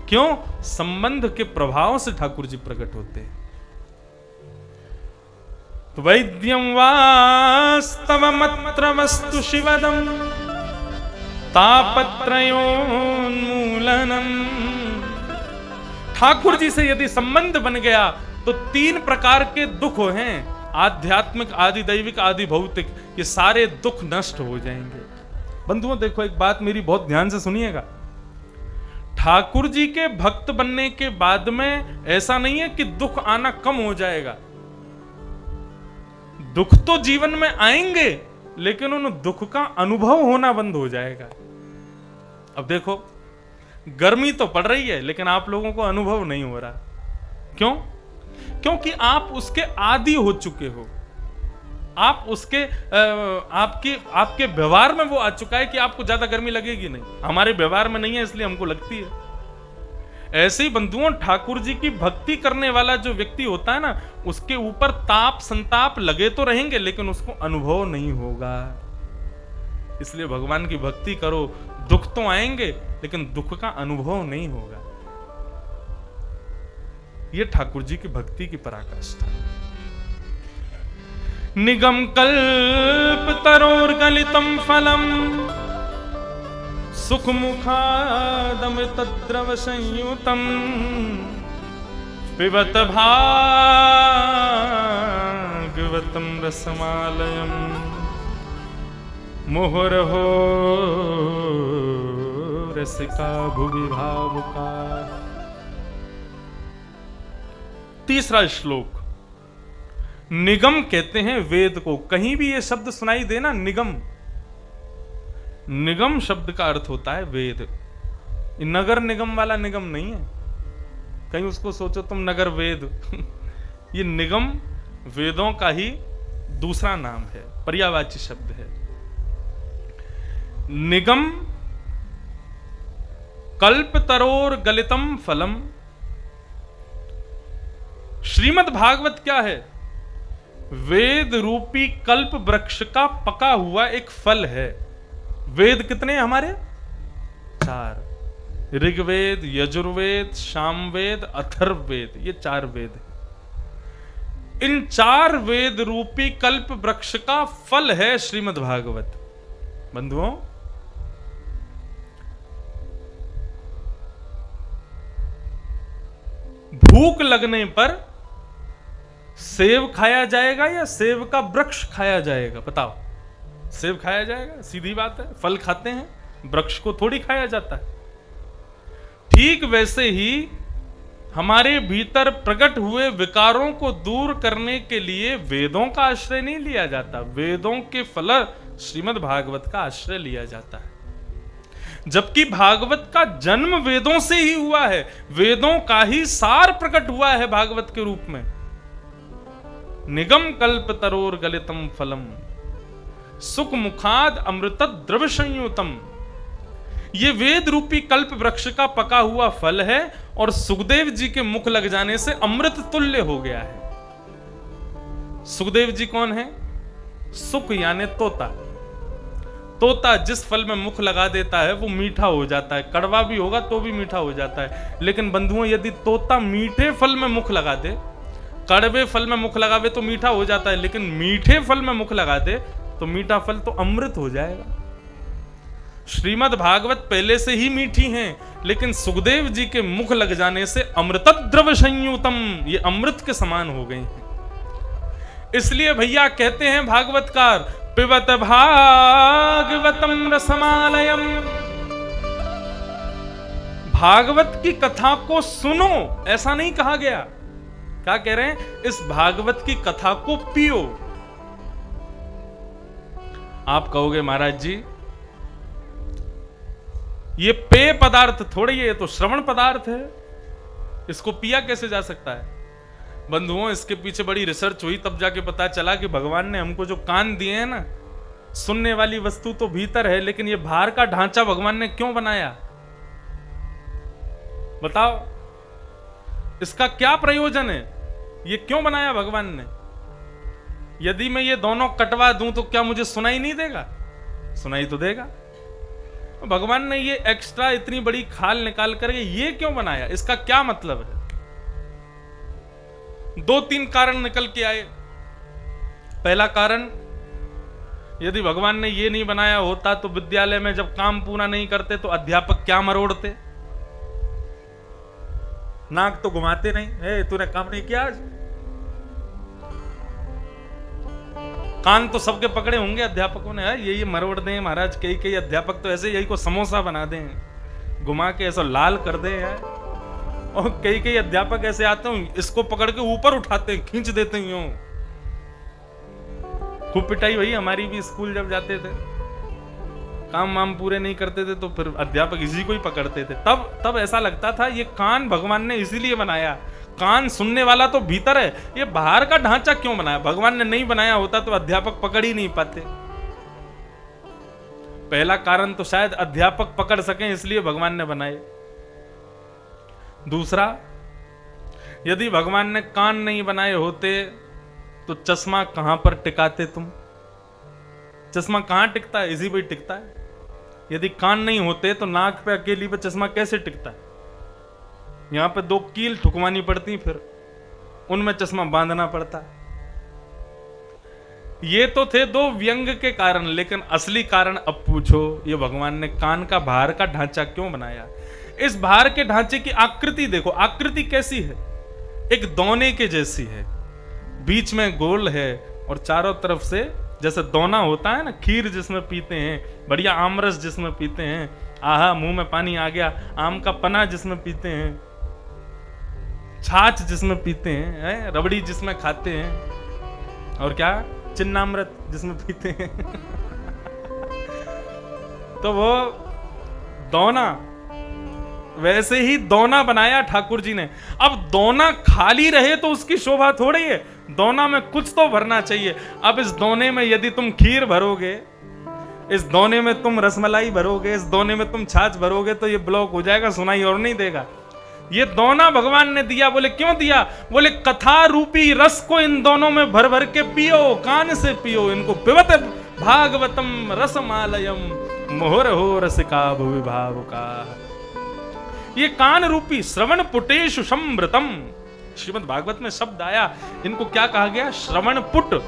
क्यों? संबंध के प्रभाव से ठाकुर जी प्रकट होते हैं। वैद्यं वास्तवमत्र वस्तु शिवदं तापत्रयोन्मूलनम्। ठाकुर जी से यदि संबंध बन गया तो 3 प्रकार के दुख हैं, आध्यात्मिक, आदि दैविक, आदि भौतिक, ये सारे दुख नष्ट हो जाएंगे। बंधुओं देखो एक बात मेरी बहुत ध्यान से सुनिएगा, ठाकुर जी के भक्त बनने के बाद में ऐसा नहीं है कि दुख आना कम हो जाएगा। दुख तो जीवन में आएंगे, लेकिन उन दुख का अनुभव होना बंद हो जाएगा। अब देखो गर्मी तो पड़ रही है, लेकिन आप लोगों को अनुभव नहीं हो रहा। क्यों? क्योंकि आप उसके आदी हो चुके हो। आप उसके आपके व्यवहार में वो आ चुका है कि आपको ज्यादा गर्मी लगेगी नहीं। हमारे व्यवहार में नहीं है, इसलिए हमको लगती है। ऐसे ही बंधुओं ठाकुर जी की भक्ति करने वाला जो व्यक्ति होता है ना, उसके ऊपर ताप संताप लगे तो रहेंगे, लेकिन उसको अनुभव नहीं होगा। इसलिए भगवान की भक्ति करो, दुख तो आएंगे लेकिन दुख का अनुभव नहीं होगा। यह ठाकुर जी की भक्ति की पराकाष्ठा। निगम कल्प तरोर गलितम फलम सुख मुखादम तद्रव संयुतम पिबत भागवतम रसमालयम मुहुर्हो रसिका भुवि भावुका। तीसरा श्लोक, निगम कहते हैं वेद को। कहीं भी ये शब्द सुनाई देना निगम, निगम शब्द का अर्थ होता है वेद। नगर निगम वाला निगम नहीं है, कहीं उसको सोचो तुम नगर वेद ये निगम वेदों का ही दूसरा नाम है, पर्यायवाची शब्द है। निगम कल्पतरोर गलितम फलम, श्रीमद् भागवत क्या है? वेद रूपी कल्प वृक्ष का पका हुआ एक फल है। वेद कितने हैं हमारे? 4। ऋग्वेद, यजुर्वेद, सामवेद, अथर्ववेद, ये 4 वेद हैं। इन 4 वेद रूपी कल्प वृक्ष का फल है श्रीमद् भागवत। बंधुओं, भूख लगने पर सेब खाया जाएगा या सेब का वृक्ष खाया जाएगा? बताओ। सेब खाया जाएगा, सीधी बात है। फल खाते हैं, वृक्ष को थोड़ी खाया जाता है। ठीक वैसे ही हमारे भीतर प्रकट हुए विकारों को दूर करने के लिए वेदों का आश्रय नहीं लिया जाता, वेदों के फल श्रीमद् भागवत का आश्रय लिया जाता है। जबकि भागवत का जन्म वेदों से ही हुआ है, वेदों का ही सार प्रकट हुआ है भागवत के रूप में। निगम कल्प तरोर गलितम फलम सुख मुखाद अमृत द्रव संयुतम। ये वेद रूपी कल्प वृक्ष का पका हुआ फल है और सुखदेव जी के मुख लग जाने से अमृत तुल्य हो गया है। सुखदेव जी कौन है? सुख यानी तोता। तोता जिस फल में मुख लगा देता है वो मीठा हो जाता है, कड़वा भी होगा तो भी मीठा हो जाता है। लेकिन बंधुओं, यदि तोता मीठे फल में मुख लगा दे, कड़वे फल में मुख लगावे तो मीठा हो जाता है, लेकिन मीठे फल में मुख लगा दे तो मीठा फल तो अमृत हो जाएगा। श्रीमद् भागवत पहले से ही मीठी हैं, लेकिन सुखदेव जी के मुख लग जाने से अमृत द्रव संयुतम, ये अमृत के समान हो गई हैं। इसलिए भैया कहते हैं भागवतकार, पिबत भागवतम रसमालयम। भागवत की कथा को सुनो, ऐसा नहीं कहा गया। क्या कह रहे हैं? इस भागवत की कथा को पियो। आप कहोगे महाराज जी ये पेय पदार्थ थोड़ी है, ये तो श्रवण पदार्थ है, इसको पिया कैसे जा सकता है? बंधुओं, इसके पीछे बड़ी रिसर्च हुई, तब जाके पता चला कि भगवान ने हमको जो कान दिए हैं ना, सुनने वाली वस्तु तो भीतर है, लेकिन ये बाहर का ढांचा भगवान ने क्यों बनाया? बताओ, इसका क्या प्रयोजन है? ये क्यों बनाया भगवान ने? यदि मैं ये दोनों कटवा दूं तो क्या मुझे सुनाई नहीं देगा? सुनाई तो देगा। भगवान ने ये एक्स्ट्रा इतनी बड़ी खाल निकाल करके ये क्यों बनाया? इसका क्या मतलब है? 2-3 कारण निकल के आए। पहला कारण, यदि भगवान ने ये नहीं बनाया होता तो विद्यालय में जब काम पूरा नहीं करते तो अध्यापक क्या मरोड़ते? नाक तो घुमाते नहीं, तूने काम नहीं किया आज। कान तो सबके पकड़े होंगे अध्यापकों ने, ये मरोड़ दें महाराज। कई अध्यापक तो ऐसे यही को समोसा बना दें, घुमा के ऐसा लाल कर दें यार। और कई अध्यापक ऐसे आते हैं, इसको पकड़ के ऊपर उठाते हैं, खींच देते हैं यूं। खूब पिटाई हुई हमारी भी, स्कूल जब जाते थे, काम वाम पूरे नहीं करते थे तो फिर अध्यापक इसी को ही पकड़ते थे। तब ऐसा लगता था ये कान भगवान ने इसीलिए बनाया, कान सुनने वाला तो भीतर है, ये बाहर का ढांचा क्यों बनाया? भगवान ने नहीं बनाया होता तो अध्यापक पकड़ ही नहीं पाते। पहला कारण तो शायद अध्यापक पकड़ सकें इसलिए भगवान ने बनाए। दूसरा, यदि भगवान ने कान नहीं बनाए होते तो चश्मा कहां पर टिकाते तुम? चश्मा कहां टिकता है? इसी पर टिकता है। यदि कान नहीं होते तो नाक पे अकेली पे चश्मा कैसे टिकता है? यहां पे 2 कील ठुकवानी पड़ती, फिर उनमें चश्मा बांधना पड़ता। ये तो थे 2 व्यंग के कारण, लेकिन असली कारण अब पूछो, ये भगवान ने कान का बाहर का ढांचा क्यों बनाया? इस बाहर के ढांचे की आकृति देखो, आकृति कैसी है? एक दोने के जैसी है, बीच में गोल है और चारों तरफ से जैसे दोना होता है ना, खीर जिसमें पीते हैं, बढ़िया आमरस जिसमें पीते हैं, आहा मुंह में पानी आ गया, आम का पना जिसमें पीते हैं, छाछ जिसमें पीते हैं, रबड़ी जिसमें खाते हैं, और क्या चिन्नामृत जिसमें पीते हैं। तो वो दोना, वैसे ही दोना बनाया ठाकुर जी ने। अब दोना खाली रहे तो उसकी शोभा थोड़ी है, दोना में कुछ तो भरना चाहिए। अब इस दोने में यदि तुम खीर भरोगे, इस दोने में तुम रसमलाई भरोगे, इस दोने में तुम छाछ भरोगे तो ये ब्लॉक हो जाएगा, सुनाई और नहीं देगा। ये दोना भगवान ने दिया। बोले क्यों दिया? बोले कथा रूपी रस को इन दोनों में भर भर के पियो, कान से पियो इनको। पिबत भागवतम रसमालयम मुहुर्हो रसिका भुवि भावुका। ये कान रूपी श्रवण पुटेषु समृतम, श्रीमद् भागवत में शब्द आया, इनको क्या कहा गया? श्रवण पुट।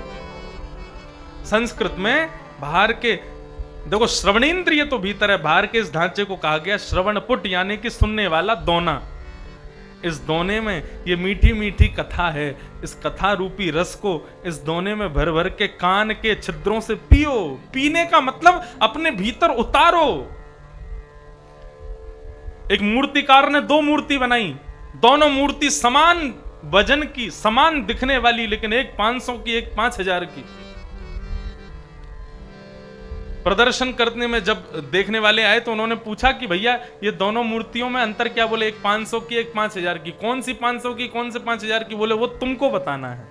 संस्कृत में बाहर के, देखो श्रवणेन्द्रिय तो भीतर है, बाहर के इस ढांचे को कहा गया श्रवण पुट, यानी कि सुनने वाला दोना। इस दोने में ये मीठी मीठी कथा है, इस कथा रूपी रस को इस दोने में भर भर के कान के छिद्रों से पियो। पीने का मतलब अपने भीतर उतारो। एक मूर्तिकार ने दो मूर्ति बनाई, दोनों मूर्ति समान वजन की, समान दिखने वाली, लेकिन एक 500 की एक 5000 की। प्रदर्शन करने में जब देखने वाले आए तो उन्होंने पूछा कि भैया ये दोनों मूर्तियों में अंतर क्या? बोले एक 500 की एक 5000 की। कौन सी 500 की कौन से 5000 की? बोले वो तुमको बताना है।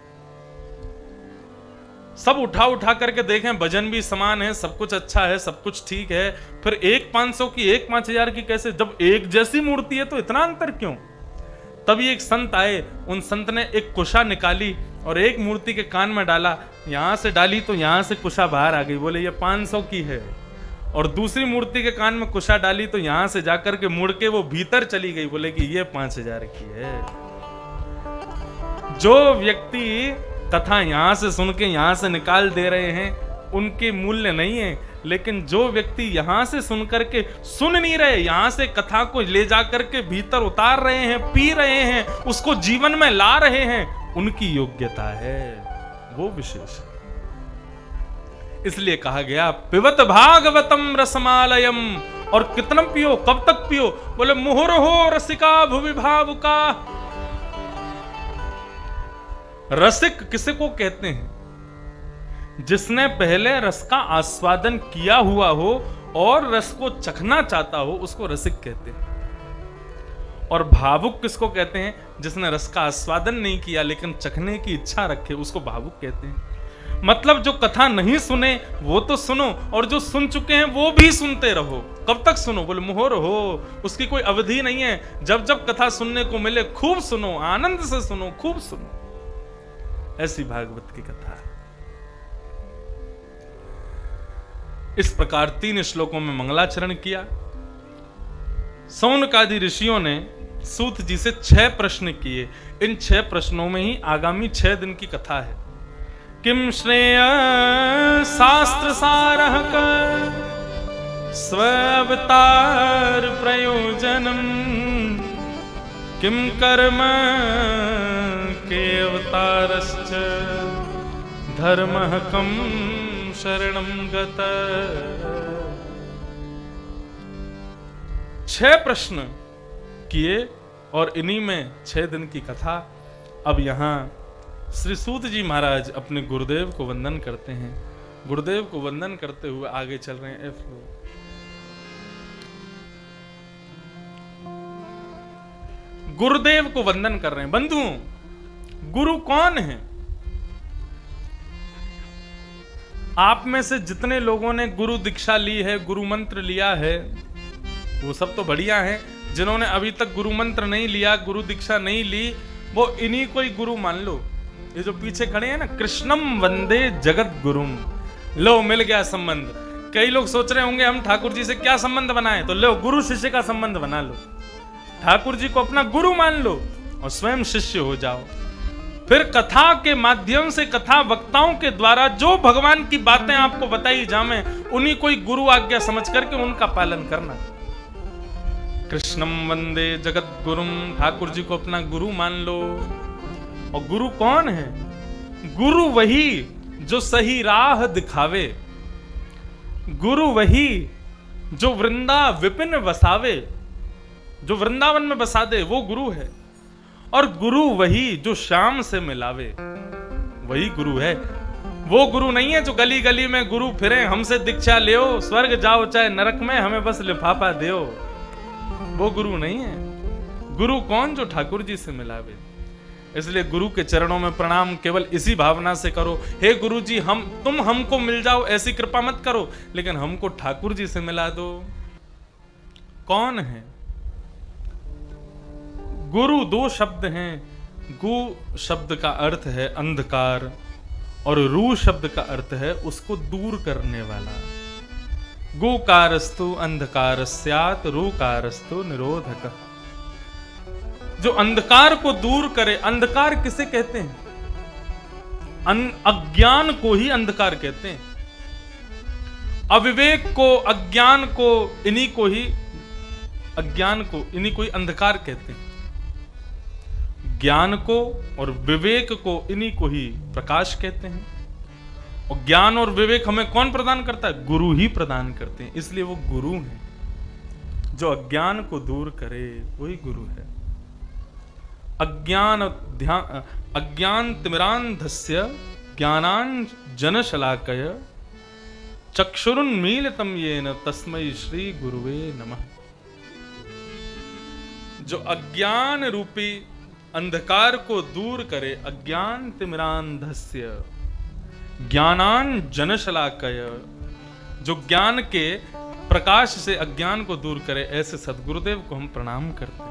सब उठा उठा करके देखें, वजन भी समान है, सब कुछ अच्छा है, सब कुछ ठीक है, फिर एक 500 की एक 5000 की कैसे? जब एक जैसी मूर्ति है तो इतना अंतर क्यों? तभी एक संत आए, उन संत ने एक कुशा निकाली और एक मूर्ति के कान में डाला, यहां से डाली तो यहां से कुशा बाहर आ गई। बोले ये 500 की है। और दूसरी मूर्ति के कान में कुशा डाली तो यहां से जाकर के मुड़ के वो भीतर चली गई। बोले कि ये 5000 की है। जो व्यक्ति कथा यहां से सुन के यहां से निकाल दे रहे हैं उनके मूल्य नहीं है, लेकिन जो व्यक्ति यहां से सुन करके सुन नहीं रहे, यहां से कथा को ले जाकर के भीतर उतार रहे हैं, पी रहे हैं, उसको जीवन में ला रहे हैं, उनकी योग्यता है, वो विशेष है। इसलिए कहा गया पिबत भागवतम रसमालयम। और कितना पियो, कब तक पियो? बोले मुहुर्हो रसिका भुवि भावुका। रसिक किसे को कहते हैं? जिसने पहले रस का आस्वादन किया हुआ हो और रस को चखना चाहता हो, उसको रसिक कहते हैं। और भावुक किसको कहते हैं? जिसने रस का आस्वादन नहीं किया लेकिन चखने की इच्छा रखे, उसको भावुक कहते हैं। मतलब जो कथा नहीं सुने वो तो सुनो, और जो सुन चुके हैं वो भी सुनते रहो। कब तक सुनो? बोले मुहुर्हो, उसकी कोई अवधि नहीं है। जब जब कथा सुनने को मिले खूब सुनो, आनंद से सुनो, खूब सुनो। ऐसी भागवत की कथा है। इस प्रकार 3 श्लोकों में मंगलाचरण किया। सौनकादि ऋषियों ने सूत जी से 6 प्रश्न किए। इन 6 प्रश्नों में ही आगामी 6 दिन की कथा है। किम श्रेय शास्त्र सारः स्वावतार प्रयोजनम, किम कर्म के अवतारश्च धर्मः कम शरणं गतः। 6 प्रश्न किए और इन्हीं में 6 दिन की कथा। अब यहां श्री सूत जी महाराज अपने गुरुदेव को वंदन करते हैं। गुरुदेव को वंदन करते हुए आगे चल रहे हैं। गुरुदेव को वंदन कर रहे हैं। बंधुओं, गुरु कौन है? आप में से जितने लोगों ने गुरु दीक्षा ली है, गुरु मंत्र लिया है, वो सब तो बढ़िया है। जिन्होंने अभी तक गुरु मंत्र नहीं लिया, गुरु दीक्षा नहीं ली, वो इन्हीं को ही गुरु मान लो। ये जो पीछे खड़े हैं ना, कृष्णम वंदे जगत गुरुम, लो मिल गया संबंध। कई लोग सोच रहे होंगे हम ठाकुर जी से क्या संबंध बनाएं, तो लो गुरु शिष्य का संबंध बना लो। ठाकुर जी को अपना गुरु मान लो और स्वयं शिष्य हो जाओ। फिर कथा के माध्यम से, कथा वक्ताओं के द्वारा जो भगवान की बातें आपको बताई जामे, उन्हीं को ही गुरु आज्ञा समझ करके उनका पालन करना। कृष्णम वंदे जगत गुरुम, ठाकुर जी को अपना गुरु मान लो। और गुरु कौन है? गुरु वही जो सही राह दिखावे, गुरु वही जो वृंदा विपिन वसावे, जो वृंदावन में बसा दे, वो गुरु है। और गुरु वही जो श्याम से मिलावे, वही गुरु है। वो गुरु नहीं है जो गली गली में गुरु फिरे, हमसे दीक्षा लेओ, स्वर्ग जाओ चाहे नरक में, हमें बस लिफाफा देओ। वो गुरु नहीं है। गुरु कौन? जो ठाकुर जी से मिलावे। इसलिए गुरु के चरणों में प्रणाम केवल इसी भावना से करो, हे गुरु जी तुम हमको मिल जाओ, ऐसी कृपा मत करो, लेकिन हमको ठाकुर जी से मिला दो। कौन है गुरु दो शब्द हैं। गु शब्द का अर्थ है अंधकार और रू शब्द का अर्थ है उसको दूर करने वाला। गुकारस्तु अंधकार स्यात्, रूकारस्तु निरोधक। जो अंधकार को दूर करे, अंधकार किसे कहते हैं? अज्ञान को ही अंधकार कहते हैं। अविवेक को, अज्ञान को, इन्हीं को ही अंधकार कहते हैं। ज्ञान को और विवेक को इन्हीं को ही प्रकाश कहते हैं। और ज्ञान और विवेक हमें कौन प्रदान करता है? गुरु ही प्रदान करते हैं, इसलिए वो गुरु हैं। जो अज्ञान को दूर करे वही गुरु है। अज्ञान तिमिरांधस्य ज्ञानांजनशलाकय चक्षुरुन्मीलितं येन तस्मै श्री गुरुवे नमः। जो अज्ञान रूपी अंधकार को दूर करे, अज्ञान तिमिरांधस्य ज्ञानांजनशलाकय, जो ज्ञान के प्रकाश से अज्ञान को दूर करे, ऐसे सद्गुरुदेव को हम प्रणाम करते हैं।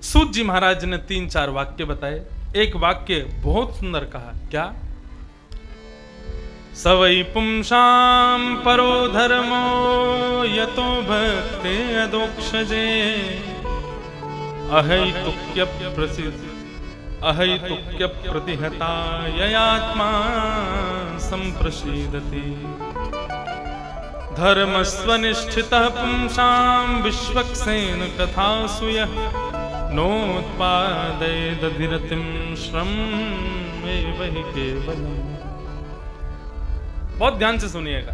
सूत जी महाराज ने 3-4 वाक्य बताए। एक वाक्य बहुत सुंदर कहा, क्या? सवै पुंसां परो धर्मो यतो भक्ते अदोक्षजे अहैतुक्य प्रतिहता ययात्मा संप्रसीदति। धर्मस्वनिष्ठितः पुंसां विश्वक्सेन कथासु यः नोत्पादयेदधिरतिं श्रमेव हि केवलम्। बहुत ध्यान से सुनिएगा।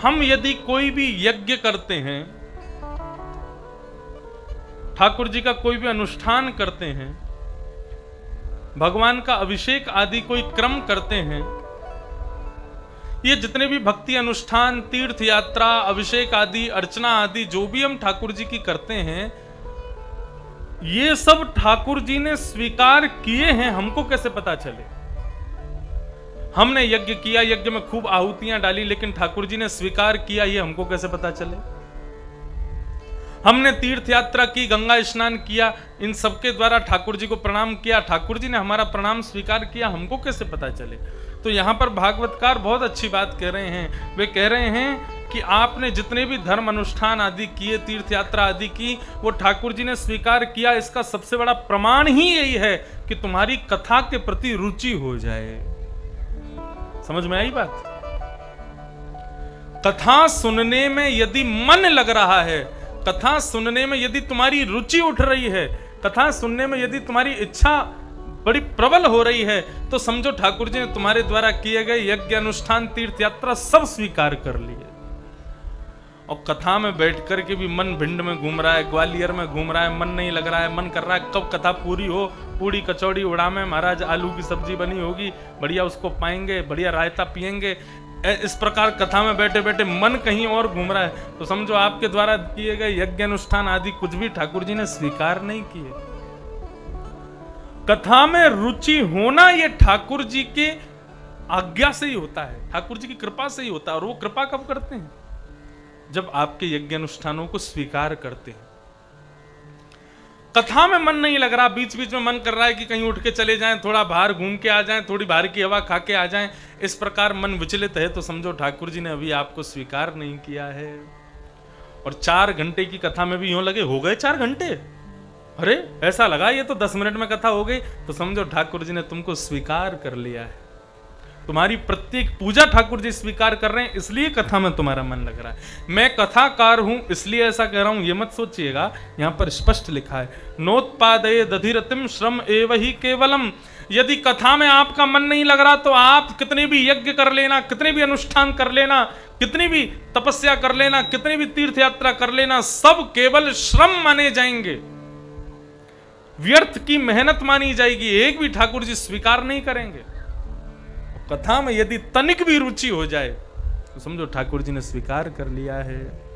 हम यदि कोई भी यज्ञ करते हैं, ठाकुर जी का कोई भी अनुष्ठान करते हैं, भगवान का अभिषेक आदि कोई क्रम करते हैं, ये जितने भी भक्ति अनुष्ठान, तीर्थ यात्रा, अभिषेक आदि, अर्चना आदि जो भी हम ठाकुर जी की करते हैं, ये सब ठाकुर जी ने स्वीकार किए हैं। हमको कैसे पता चले? हमने यज्ञ किया, यज्ञ में खूब आहुतियां डाली, लेकिन ठाकुर जी ने स्वीकार किया, ये हमको कैसे पता चले? हमने तीर्थ यात्रा की, गंगा स्नान किया, इन सबके द्वारा ठाकुर जी को प्रणाम किया, ठाकुर जी ने हमारा प्रणाम स्वीकार किया, हमको कैसे पता चले? तो यहां पर भागवतकार बहुत अच्छी बात कह रहे हैं। वे कह रहे हैं कि आपने जितने भी धर्म अनुष्ठान आदि किए, तीर्थ यात्रा आदि की, वो ठाकुर जी ने स्वीकार किया। इसका सबसे बड़ा प्रमाण ही यही है कि तुम्हारी कथा के प्रति रुचि हो जाए। समझ में आई बात? कथा सुनने में यदि मन लग रहा है, कथा सुनने में यदि तुम्हारी रुचि उठ रही है, कथा सुनने में यदि तुम्हारी इच्छा बड़ी प्रबल हो रही है, तो समझो ठाकुर जी ने तुम्हारे द्वारा किए गए यज्ञ अनुष्ठान, तीर्थ यात्रा सब स्वीकार कर लिए। और कथा में बैठ कर के भी मन भिंड में घूम रहा है, ग्वालियर में घूम रहा है, मन नहीं लग रहा है, मन कर रहा है कब कथा पूरी हो, पूड़ी कचौड़ी उड़ामे महाराज, आलू की सब्जी बनी होगी, बढ़िया उसको पाएंगे, बढ़िया रायता पिएंगे। इस प्रकार कथा में बैठे बैठे मन कहीं और घूम रहा है, तो समझो आपके द्वारा किए गए यज्ञ अनुष्ठान आदि कुछ भी ठाकुर जी ने स्वीकार नहीं किए। कथा में रुचि होना ये ठाकुर जी के आज्ञा से ही होता है, ठाकुर जी की कृपा से ही होता है। और वो कृपा कब करते हैं? जब आपके यज्ञ अनुष्ठानों को स्वीकार करते हैं। कथा में मन नहीं लग रहा, बीच बीच में मन कर रहा है कि कहीं उठ के चले जाएं, थोड़ा बाहर घूम के आ जाएं, थोड़ी बाहर की हवा खा के आ जाएं, इस प्रकार मन विचलित है, तो समझो ठाकुर जी ने अभी आपको स्वीकार नहीं किया है। और 4 घंटे की कथा में भी यूं लगे हो गए 4 घंटे, अरे ऐसा लगा ये तो 10 मिनट में कथा हो गई, तो समझो ठाकुर जी ने तुमको स्वीकार कर लिया है। तुम्हारी प्रत्येक पूजा ठाकुर जी स्वीकार कर रहे हैं, इसलिए कथा में तुम्हारा मन लग रहा है। मैं कथाकार हूं इसलिए ऐसा कह रहा हूं, ये मत सोचिएगा। यहां पर स्पष्ट लिखा है, नोत्पादये दधिरतिम श्रम एव ही केवलम। यदि कथा में आपका मन नहीं लग रहा, तो आप कितने भी यज्ञ कर लेना, कितने भी अनुष्ठान कर लेना, कितनी भी तपस्या कर लेना, कितनी भी तीर्थ यात्रा कर लेना, सब केवल श्रम माने जाएंगे, व्यर्थ की मेहनत मानी जाएगी, एक भी ठाकुर जी स्वीकार नहीं करेंगे। कथा में यदि तनिक भी रुचि हो जाए, तो समझो ठाकुर जी ने स्वीकार कर लिया है।